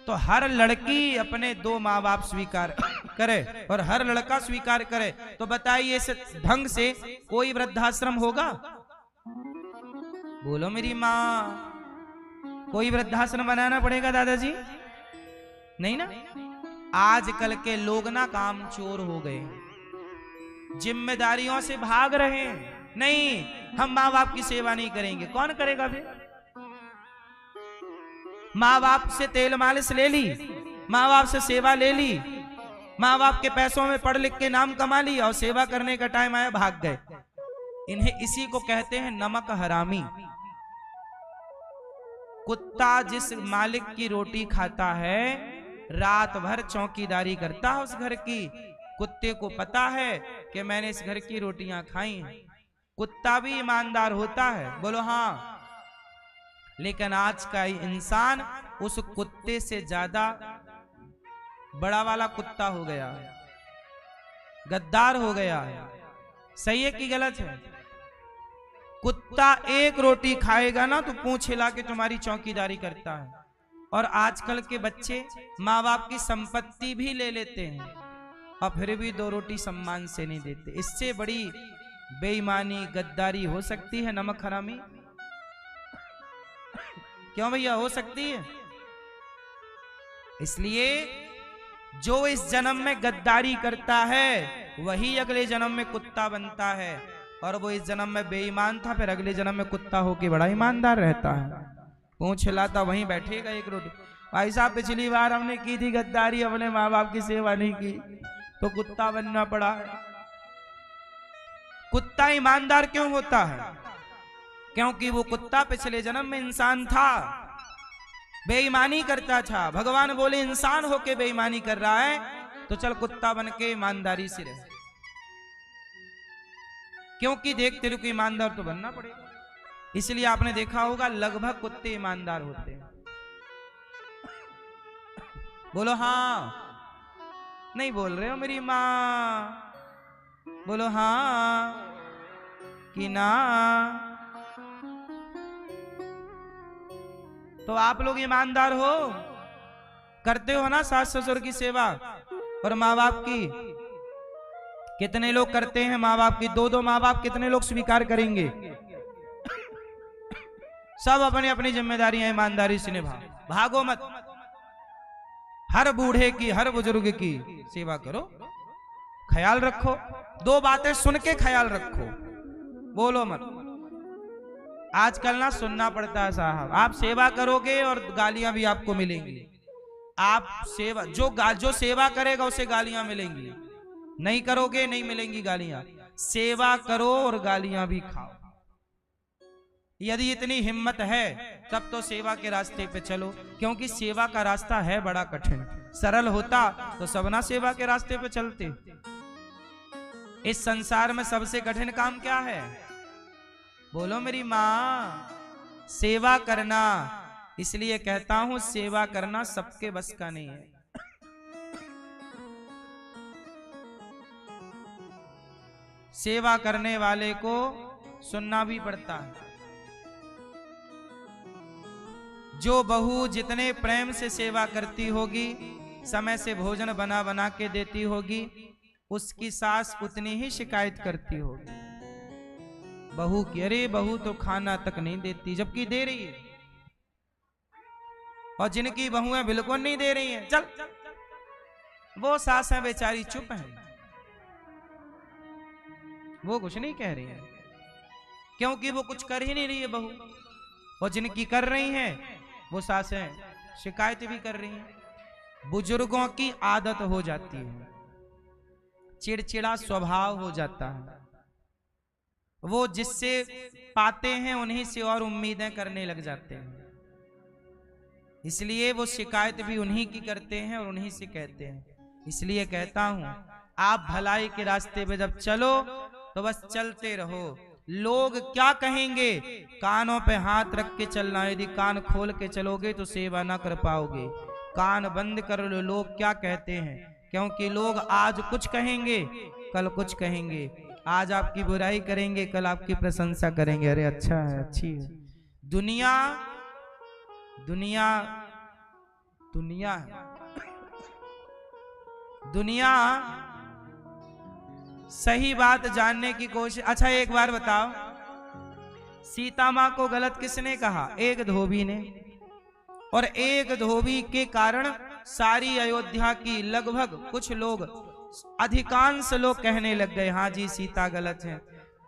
तो हर लड़की अपने दो माँ बाप स्वीकार करे और हर लड़का स्वीकार करे, तो बताइए इस ढंग से कोई वृद्धाश्रम होगा? बोलो मेरी माँ, कोई वृद्धाश्रम बनाना पड़ेगा दादाजी? नहीं ना। आजकल के लोग ना काम चोर हो गए, जिम्मेदारियों से भाग रहे हैं। नहीं, हम माँ बाप की सेवा नहीं करेंगे, कौन करेगा फिर? माँ बाप से तेल मालिश ले ली, माँ बाप से सेवा ले ली, माँ बाप के पैसों में पढ़ लिख के नाम कमा लिया और सेवा करने का टाइम आया भाग गए। इन्हें इसी को कहते हैं नमक हरामी। कुत्ता जिस मालिक की रोटी खाता है, रात भर चौकीदारी करता है उस घर की। कुत्ते को पता है कि मैंने इस घर की रोटियां खाई हैं। कुत्ता भी ईमानदार होता है, बोलो हाँ। लेकिन आज का इंसान उस कुत्ते से ज्यादा बड़ा वाला कुत्ता हो गया है, गद्दार हो गया है। सही है कि गलत है? कुत्ता एक रोटी खाएगा ना तो पूंछ हिला के तुम्हारी चौकीदारी करता है। और आजकल के बच्चे माँ बाप की संपत्ति भी ले लेते हैं और फिर भी दो रोटी सम्मान से नहीं देते। इससे बड़ी बेईमानी गद्दारी हो सकती है नमक हरामी? क्यों भैया, हो सकती है? इसलिए जो इस जन्म में गद्दारी करता है वही अगले जन्म में कुत्ता बनता है, और वो इस जन्म में बेईमान था फिर अगले जन्म में कुत्ता होके बड़ा ईमानदार रहता है। पूंछ हिलाता वहीं बैठेगा एक रोटी। भाई साहब पिछली बार हमने की थी गद्दारी, अपने माँ बाप की सेवा नहीं की तो कुत्ता बनना पड़ा है। कुत्ता ईमानदार क्यों होता है? क्योंकि वो कुत्ता पिछले जन्म में इंसान था, बेईमानी करता था। भगवान बोले इंसान होके बेईमानी कर रहा है तो चल कुत्ता बन के ईमानदारी से रहे, क्योंकि देख तेरे को ईमानदार तो बनना पड़ेगा। इसलिए आपने देखा होगा लगभग कुत्ते ईमानदार होते हैं। बोलो हाँ। नहीं बोल रहे हो मेरी माँ, बोलो हाँ कि ना। तो आप लोग ईमानदार हो, करते हो ना सास ससुर की सेवा और माँ बाप की? कितने लोग करते हैं माँ बाप की? दो दो माँ बाप कितने लोग स्वीकार करेंगे? सब अपनी अपनी जिम्मेदारियां ईमानदारी से निभा, भागो मत। हर बूढ़े की, हर बुजुर्ग की सेवा करो, ख्याल रखो। दो बातें सुन के ख्याल रखो, बोलो मत। आजकल ना सुनना पड़ता है साहब। आप सेवा करोगे और गालियां भी आपको मिलेंगी। आप सेवा जो सेवा करेगा उसे गालियां मिलेंगी, नहीं करोगे नहीं मिलेंगी गालियां। सेवा करो और गालियां भी खाओ। यदि इतनी हिम्मत है तब तो सेवा के रास्ते पे चलो, क्योंकि सेवा का रास्ता है बड़ा कठिन। सरल होता तो सबना सेवा के रास्ते पे चलते। इस संसार में सबसे कठिन काम क्या है? बोलो मेरी माँ, सेवा करना। इसलिए कहता हूं सेवा करना सबके बस का नहीं है। सेवा करने वाले को सुनना भी पड़ता है। जो बहू जितने प्रेम से सेवा करती होगी, समय से भोजन बना बना के देती होगी, उसकी सास उतनी ही शिकायत करती होगी बहू की। अरे बहू तो खाना तक नहीं देती, जबकि दे रही है। और जिनकी बहुएं बिल्कुल नहीं दे रही हैं, चल वो सास है बेचारी चुप है, वो कुछ नहीं कह रही है, क्योंकि वो कुछ कर ही नहीं रही है बहू। और जिनकी कर रही हैं वो सासें शिकायत भी कर रही हैं। बुजुर्गों की आदत हो जाती है, चिड़चिड़ा स्वभाव हो जाता है। वो जिससे पाते हैं उन्हीं से और उम्मीदें करने लग जाते हैं। इसलिए वो शिकायत भी उन्हीं की करते हैं और उन्हीं से कहते हैं। इसलिए कहता हूं आप भलाई के रास्ते पे जब चलो तो बस चलते रहो। लोग क्या कहेंगे, कानों पे हाथ रख के चलना। यदि कान खोल के चलोगे तो सेवा ना कर पाओगे। कान बंद कर लो, लोग क्या कहते हैं, क्योंकि लोग आज कुछ कहेंगे कल कुछ कहेंगे। आज आपकी बुराई करेंगे, कल आपकी प्रशंसा करेंगे। अरे अच्छा है, अच्छी है। दुनिया दुनिया दुनिया है, दुनिया सही बात जानने की कोशिश। अच्छा एक बार बताओ, सीता मां को गलत किसने कहा? एक धोबी ने। और एक धोबी के कारण सारी अयोध्या की लगभग कुछ लोग, अधिकांश लोग कहने लग गए हाँ जी सीता गलत है।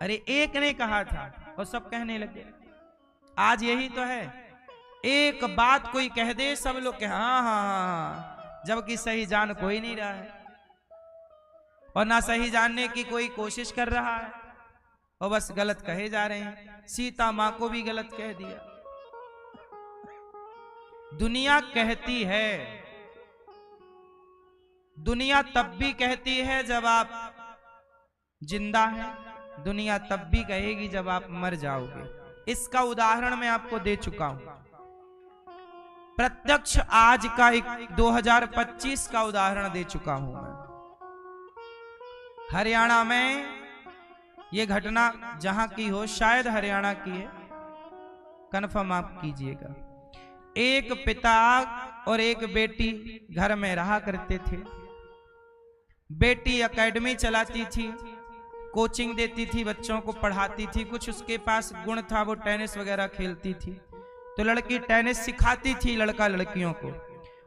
अरे एक ने कहा था और सब कहने लग गए। आज यही तो है, एक बात कोई कह दे सब लोग कह हाँ हाँ हाँ, जबकि सही जान कोई नहीं रहा है और ना सही जानने की कोई कोशिश कर रहा है और बस गलत कहे जा रहे हैं। सीता मां को भी गलत कह दिया। दुनिया कहती है, दुनिया तब भी कहती है जब आप जिंदा हैं, दुनिया तब भी कहेगी जब आप मर जाओगे। इसका उदाहरण मैं आपको दे चुका हूं, प्रत्यक्ष आज का एक 2025 का उदाहरण दे चुका हूं मैं। हरियाणा में यह घटना जहां की हो, शायद हरियाणा की है, कन्फर्म आप कीजिएगा। एक पिता और एक बेटी घर में रहा करते थे। बेटी एकेडमी चलाती थी, कोचिंग देती थी, बच्चों को पढ़ाती थी। कुछ उसके पास गुण था, वो टेनिस वगैरह खेलती थी, तो लड़की टेनिस सिखाती थी लड़का लड़कियों को,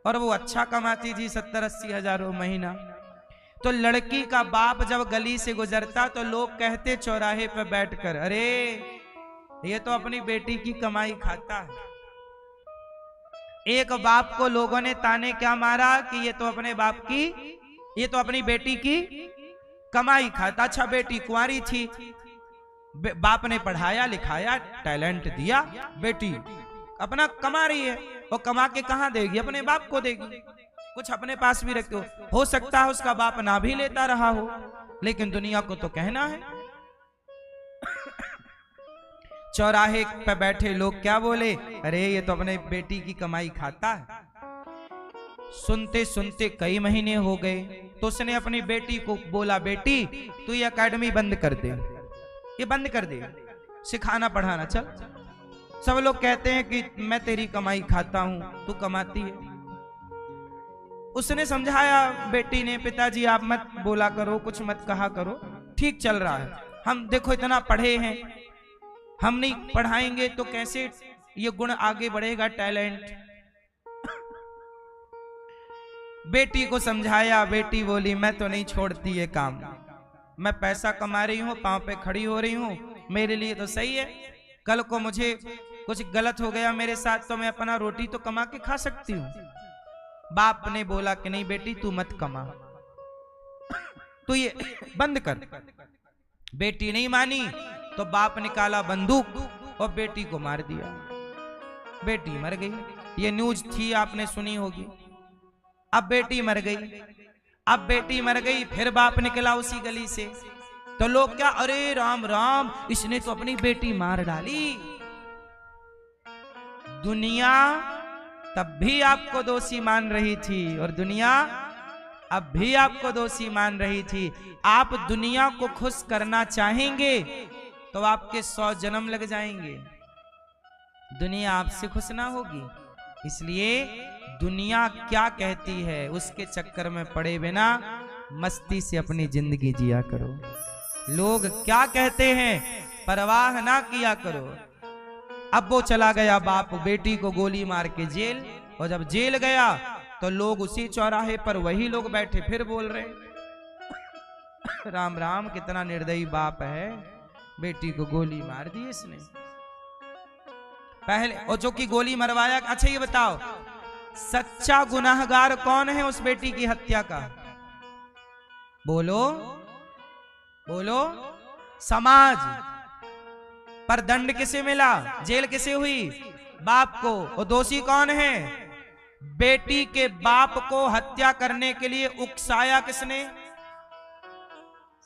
और वो अच्छा कमाती थी, 70-80 हजार महीना। तो लड़की का बाप जब गली से गुजरता तो लोग कहते चौराहे पर बैठकर, अरे ये तो अपनी बेटी की कमाई खाता है। एक बाप को लोगों ने ताने क्या मारा कि ये तो अपने बाप की, ये तो अपनी बेटी की कमाई खाता। अच्छा बेटी कुंवारी थी, बाप ने पढ़ाया लिखाया, टैलेंट दिया, बेटी अपना कमा रही है, वो कमा के कहां देगी? अपने बाप को देगी। कुछ अपने पास भी रखो, हो सकता है उसका बाप ना भी लेता रहा हो, लेकिन दुनिया को तो कहना है। चौराहे पे बैठे लोग क्या बोले, अरे ये तो अपने बेटी की कमाई खाता है। सुनते सुनते कई महीने हो गए तो उसने अपनी बेटी को बोला, बेटी तू ये एकेडमी बंद कर दे, ये बंद कर दे, सिखाना पढ़ाना चल। सब लोग कहते हैं कि मैं तेरी कमाई खाता हूं, तू कमाती है। उसने समझाया बेटी ने, पिताजी आप मत बोला करो, कुछ मत कहा करो, ठीक चल रहा है, हम देखो इतना पढ़े हैं, हम नहीं पढ़ाएंगे तो कैसे ये गुण आगे बढ़ेगा, टैलेंट। बेटी को समझाया, बेटी बोली मैं तो नहीं छोड़ती ये काम, मैं पैसा कमा रही हूं, पांव पे खड़ी हो रही हूं, मेरे लिए तो सही है, कल को मुझे कुछ गलत हो गया मेरे साथ तो मैं अपना रोटी तो कमा के खा सकती हूँ। बाप ने बोला कि नहीं बेटी तू मत कमा, तू ये बंद कर। बेटी नहीं मानी तो बाप निकाला बंदूक और बेटी को मार दिया, बेटी मर गई। ये न्यूज थी, आपने सुनी होगी। अब बेटी मर गई, अब बेटी मर गई, फिर बाप निकला उसी गली से, तो लोग क्या, अरे राम राम इसने तो अपनी बेटी मार डाली। दुनिया तब भी आपको दोषी मान रही थी और दुनिया अब भी आपको दोषी मान रही थी। आप दुनिया को खुश करना चाहेंगे तो आपके 100 जन्म लग जाएंगे, दुनिया आपसे खुश ना होगी। इसलिए दुनिया क्या कहती है उसके चक्कर में पड़े बिना मस्ती से अपनी जिंदगी जिया करो। लोग क्या कहते हैं परवाह ना किया करो। अब वो चला गया बाप बेटी को गोली मार के जेल, और जब जेल गया तो लोग उसी चौराहे पर वही लोग बैठे फिर बोल रहे राम राम कितना निर्दयी बाप है, बेटी को गोली मार दी इसने। पहले और जो कि गोली मरवाया, अच्छा ये बताओ सच्चा गुनाहगार कौन है उस बेटी की हत्या का? बोलो बोलो। समाज। पर दंड किसे मिला, जेल किसे हुई? बाप को। और दोषी कौन है? बेटी के बाप को हत्या करने के लिए उकसाया किसने?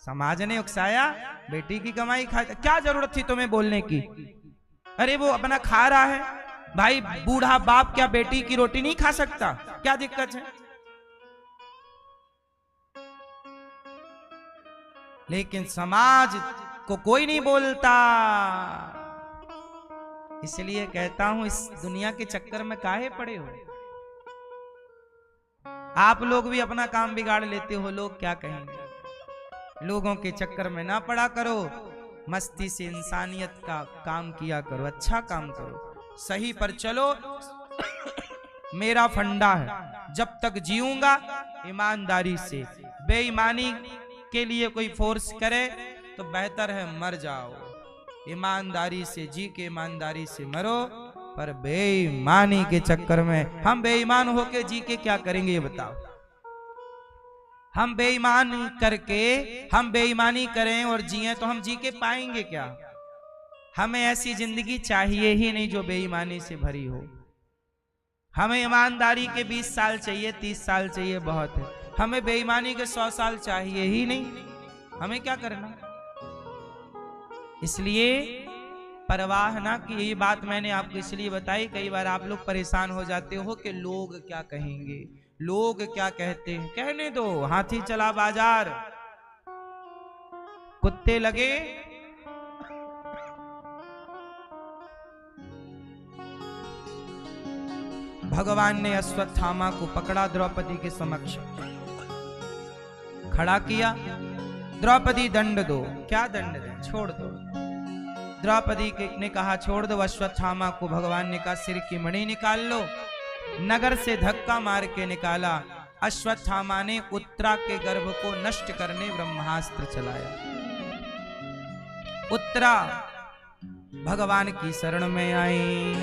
समाज ने उकसाया। बेटी की कमाई खा, क्या जरूरत थी तुम्हें बोलने की? अरे वो अपना खा रहा है भाई, बूढ़ा बाप क्या बेटी की रोटी नहीं खा सकता? क्या दिक्कत है? लेकिन समाज को कोई नहीं बोलता। इसलिए कहता हूं इस दुनिया के चक्कर में काहे पड़े हो? आप लोग भी अपना काम बिगाड़ लेते हो, लोग क्या कहेंगे? लोगों के चक्कर में ना पड़ा करो, मस्ती से इंसानियत का काम किया करो, अच्छा काम करो, सही पर चलो। मेरा फंडा है, जब तक जीऊंगा ईमानदारी से। बेईमानी के लिए कोई फोर्स करे तो बेहतर है मर जाओ। ईमानदारी से जी के ईमानदारी से मरो, पर बेईमानी के चक्कर में हम बेईमान होके जी के क्या करेंगे ये बताओ? हम बेईमान करके हम बेईमानी करें और जिए तो हम जी के पाएंगे क्या? हमें ऐसी जिंदगी चाहिए ही नहीं जो बेईमानी से भरी हो। हमें ईमानदारी के 20 साल चाहिए, 30 साल चाहिए, बहुत है। हमें बेईमानी के 100 साल चाहिए ही नहीं। हमें क्या करना? इसलिए परवाह ना कि ये बात मैंने आपको इसलिए बताई। कई बार आप लोग परेशान हो जाते हो कि लोग क्या कहेंगे, लोग क्या कहते हैं। कहने दो, हाथी चला बाजार, कुत्ते लगे भगवान ने अश्वत्थामा को पकड़ा, द्रौपदी के समक्ष खड़ा किया। द्रौपदी दंड दो। क्या दंड दें? छोड़ दो। द्रौपदी ने कहा छोड़ दो। अश्वत्थामा को भगवान ने कहा सिर की मणि निकाल लो। नगर से धक्का मार के निकाला। अश्वत्थामा ने उत्तरा के गर्भ को नष्ट करने ब्रह्मास्त्र चलाया। उत्तरा भगवान की शरण में आई।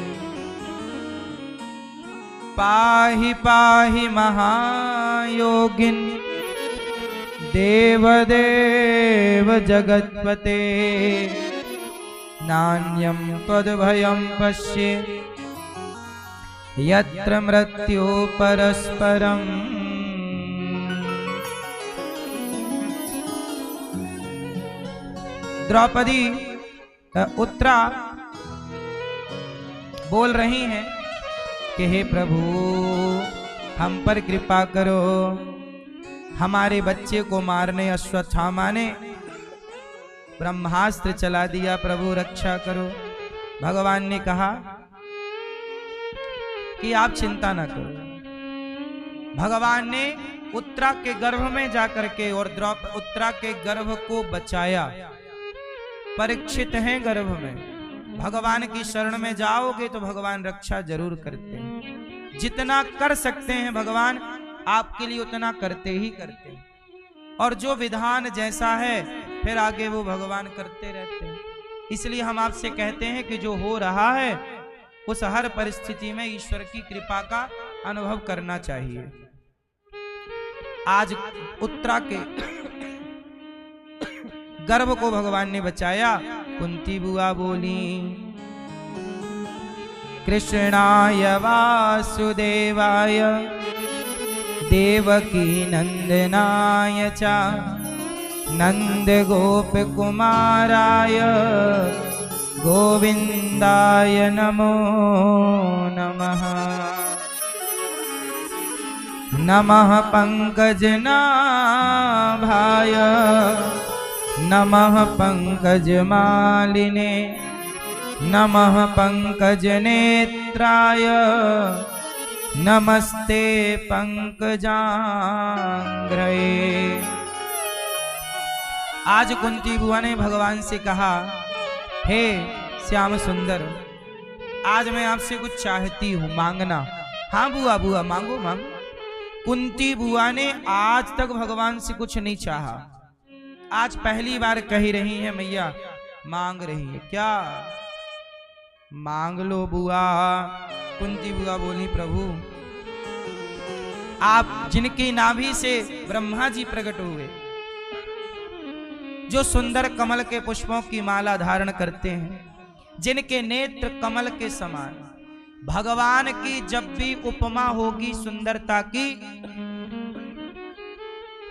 पाहि पाहि महायोगिन देवदेव जगत्पते नान्यं त्वद्भयं पश्ये यत्र मृत्यु परस्परम्। द्रौपदी उत्तरा बोल रही हैं कि हे प्रभु हम पर कृपा करो। हमारे बच्चे को मारने अश्वत्थामा ने ब्रह्मास्त्र चला दिया, प्रभु रक्षा करो। भगवान ने कहा कि आप चिंता ना करो। भगवान ने उत्तरा के गर्भ में जाकर के और उत्तरा के गर्भ को बचाया। परीक्षित हैं गर्भ में, भगवान की शरण में जाओगे तो भगवान रक्षा जरूर करते हैं। जितना कर सकते हैं भगवान आपके लिए उतना करते ही करते हैं, और जो विधान जैसा है फिर आगे वो भगवान करते रहते हैं। इसलिए हम आपसे कहते हैं कि जो हो रहा है उस हर परिस्थिति में ईश्वर की कृपा का अनुभव करना चाहिए। आज उत्तरा के गर्भ को भगवान ने बचाया। कुंती बुआ बोली, कृष्णाय वासुदेवाय देवकी नंदनाय च नंद गोप कुमाराय गोविंदाय नमो नमः। नमः पंकजनाभाय नमः पंकजमालिने नमः पंकजनेत्राय नमस्ते पंकजांघ्रये। आज कुंती बुआ ने भगवान से कहा, हे श्याम सुंदर, आज मैं आपसे कुछ चाहती हूं, मांगना। हाँ बुआ, बुआ मांगो मांगो। कुंती बुआ ने आज तक भगवान से कुछ नहीं चाहा, आज पहली बार कही रही है मैया मांग रही है। क्या? मांग लो बुआ। कुंती बुआ बोली, प्रभु आप जिनकी नाभि से ब्रह्मा जी प्रकट हुए, जो सुंदर कमल के पुष्पों की माला धारण करते हैं, जिनके नेत्र कमल के समान, भगवान की जब भी उपमा होगी सुंदरता की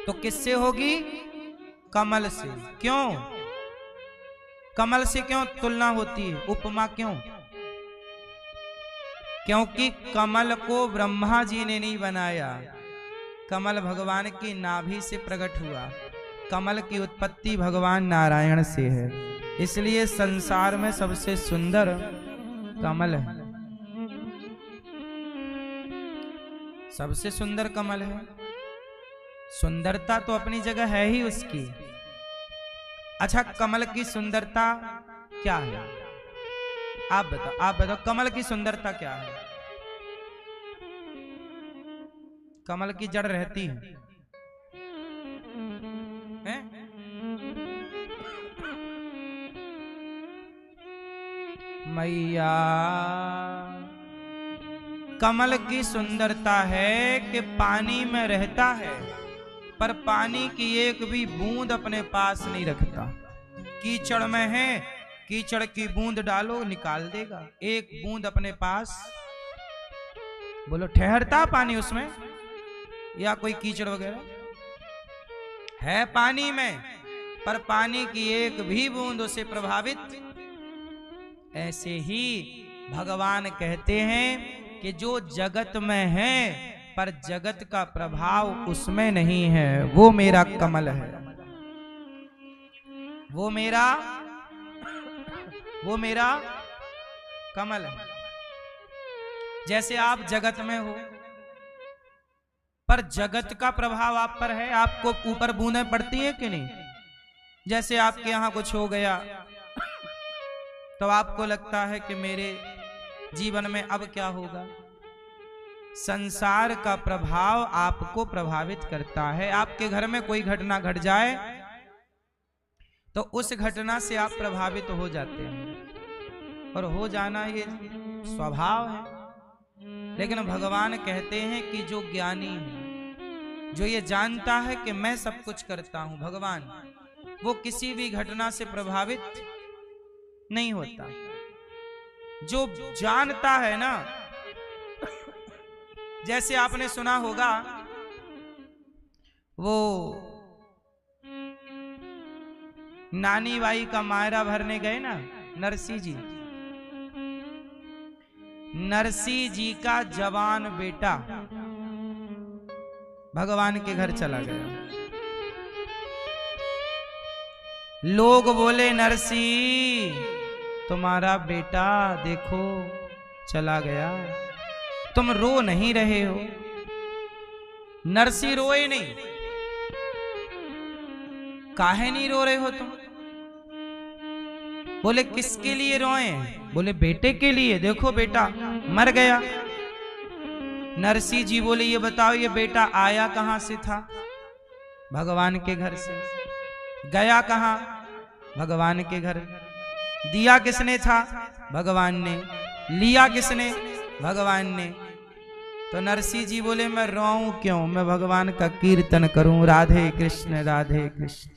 तो किससे होगी? कमल से। क्यों? कमल से क्यों तुलना होती है, उपमा क्यों? क्योंकि कमल को ब्रह्मा जी ने नहीं बनाया, कमल भगवान की नाभि से प्रकट हुआ। कमल की उत्पत्ति भगवान नारायण से है, इसलिए संसार में सबसे सुंदर कमल है, सबसे सुंदर कमल है। सुंदरता तो अपनी जगह है ही उसकी। अच्छा, कमल की सुंदरता क्या है? आप बताओ कमल की सुंदरता क्या है? कमल की जड़ रहती है? मैया, कमल की सुंदरता है कि पानी में रहता है पर पानी की एक भी बूंद अपने पास नहीं रखता। कीचड़ में है, कीचड़ की बूंद डालो निकाल देगा, एक बूंद अपने पास। बोलो ठहरता पानी उसमें या कोई कीचड़ वगैरह है पानी में, पर पानी की एक भी बूंद उसे प्रभावित। ऐसे ही भगवान कहते हैं कि जो जगत में है पर जगत का प्रभाव उसमें नहीं है, वो मेरा कमल है, वो मेरा कमल है। जैसे आप जगत में हो पर जगत का प्रभाव आप पर है, आपको ऊपर बूंदें पड़ती है कि नहीं? जैसे आपके यहां कुछ हो गया तो आपको लगता है कि मेरे जीवन में अब क्या होगा। संसार का प्रभाव आपको प्रभावित करता है। आपके घर में कोई घटना घट जाए तो उस घटना से आप प्रभावित हो जाते हैं, और हो जाना ये स्वभाव है। लेकिन भगवान कहते हैं कि जो ज्ञानी है, जो ये जानता है कि मैं सब कुछ करता हूं, भगवान, वो किसी भी घटना से प्रभावित नहीं होता। जो जानता है ना, जैसे आपने सुना होगा वो नानी बाई का मायरा भरने गए ना नरसिंह जी, नरसिंह जी का जवान बेटा भगवान के घर चला गया। लोग बोले नरसी तुम्हारा बेटा देखो चला गया, तुम रो नहीं रहे हो। नरसी रोए नहीं। काहे नहीं रो रहे हो तुम? बोले किसके लिए रोए? बोले बेटे के लिए, देखो बेटा मर गया। नरसी जी बोले ये बताओ ये बेटा आया कहां से था? भगवान के घर से। गया कहां? भगवान के घर। दिया किसने था? भगवान ने। लिया किसने? भगवान ने। तो नरसी जी बोले मैं रोऊं क्यों, मैं भगवान का कीर्तन करूं, राधे कृष्ण राधे कृष्ण।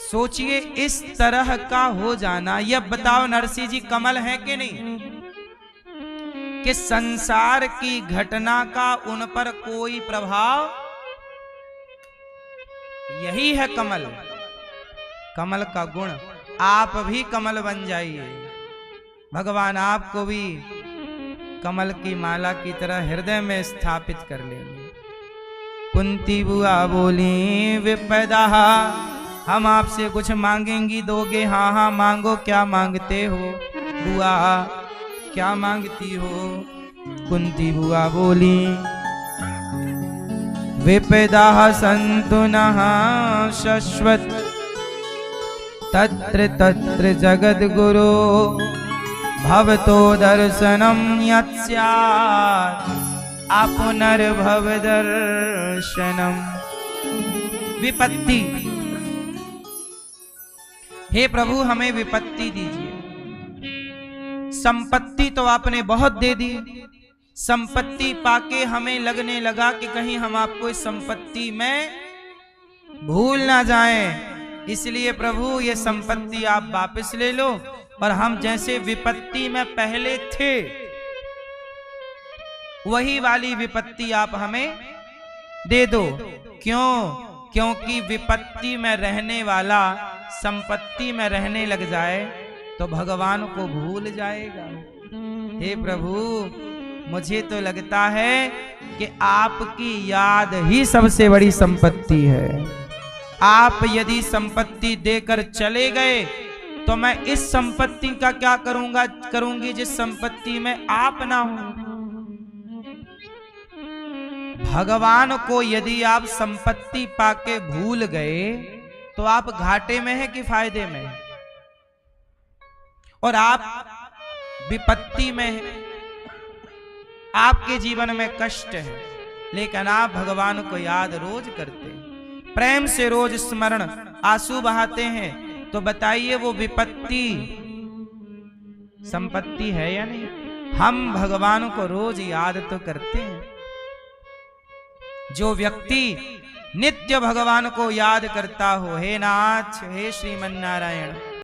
सोचिए इस तरह का हो जाना। यह बताओ नरसी जी कमल है कि नहीं? कि संसार की घटना का उन पर कोई प्रभाव, यही है कमल, कमल का गुण। आप भी कमल बन जाइए, भगवान आपको भी कमल की माला की तरह हृदय में स्थापित कर लेंगे। कुंती बुआ बोली विपदा हम आपसे कुछ मांगेंगी, दोगे? हाँ हाँ मांगो, क्या मांगते हो बुआ, क्या मांगती हो? कुंती बुआ बोली विपदा सन्तु नः शश्वत तत्र तत्र जगद्गुरो भवतो दर्शनम यत्स्यात् आपुनर्भव दर्शनम। विपत्ति, हे प्रभु हमें विपत्ति दीजिए। संपत्ति तो आपने बहुत दे दी, संपत्ति पाके हमें लगने लगा कि कहीं हम आपको इस संपत्ति में भूल ना जाएं, इसलिए प्रभु ये संपत्ति आप वापस ले लो और हम जैसे विपत्ति में पहले थे वही वाली विपत्ति आप हमें दे दो। क्यों? क्योंकि विपत्ति में रहने वाला संपत्ति में रहने लग जाए तो भगवान को भूल जाएगा। हे प्रभु मुझे तो लगता है कि आपकी याद ही सबसे बड़ी संपत्ति है। आप यदि संपत्ति देकर चले गए तो मैं इस संपत्ति का क्या करूंगी जिस संपत्ति में आप ना हो। भगवान को यदि आप संपत्ति पाके भूल गए तो आप घाटे में हैं कि फायदे में? और आप विपत्ति में हैं, आपके जीवन में कष्ट है, लेकिन आप भगवान को याद रोज करते हैं, प्रेम से रोज स्मरण आंसू बहाते हैं। तो बताइए वो विपत्ति संपत्ति है या नहीं? हम भगवान को रोज याद तो करते हैं। जो व्यक्ति नित्य भगवान को याद करता हो, हे नाथ हे श्रीमन नारायण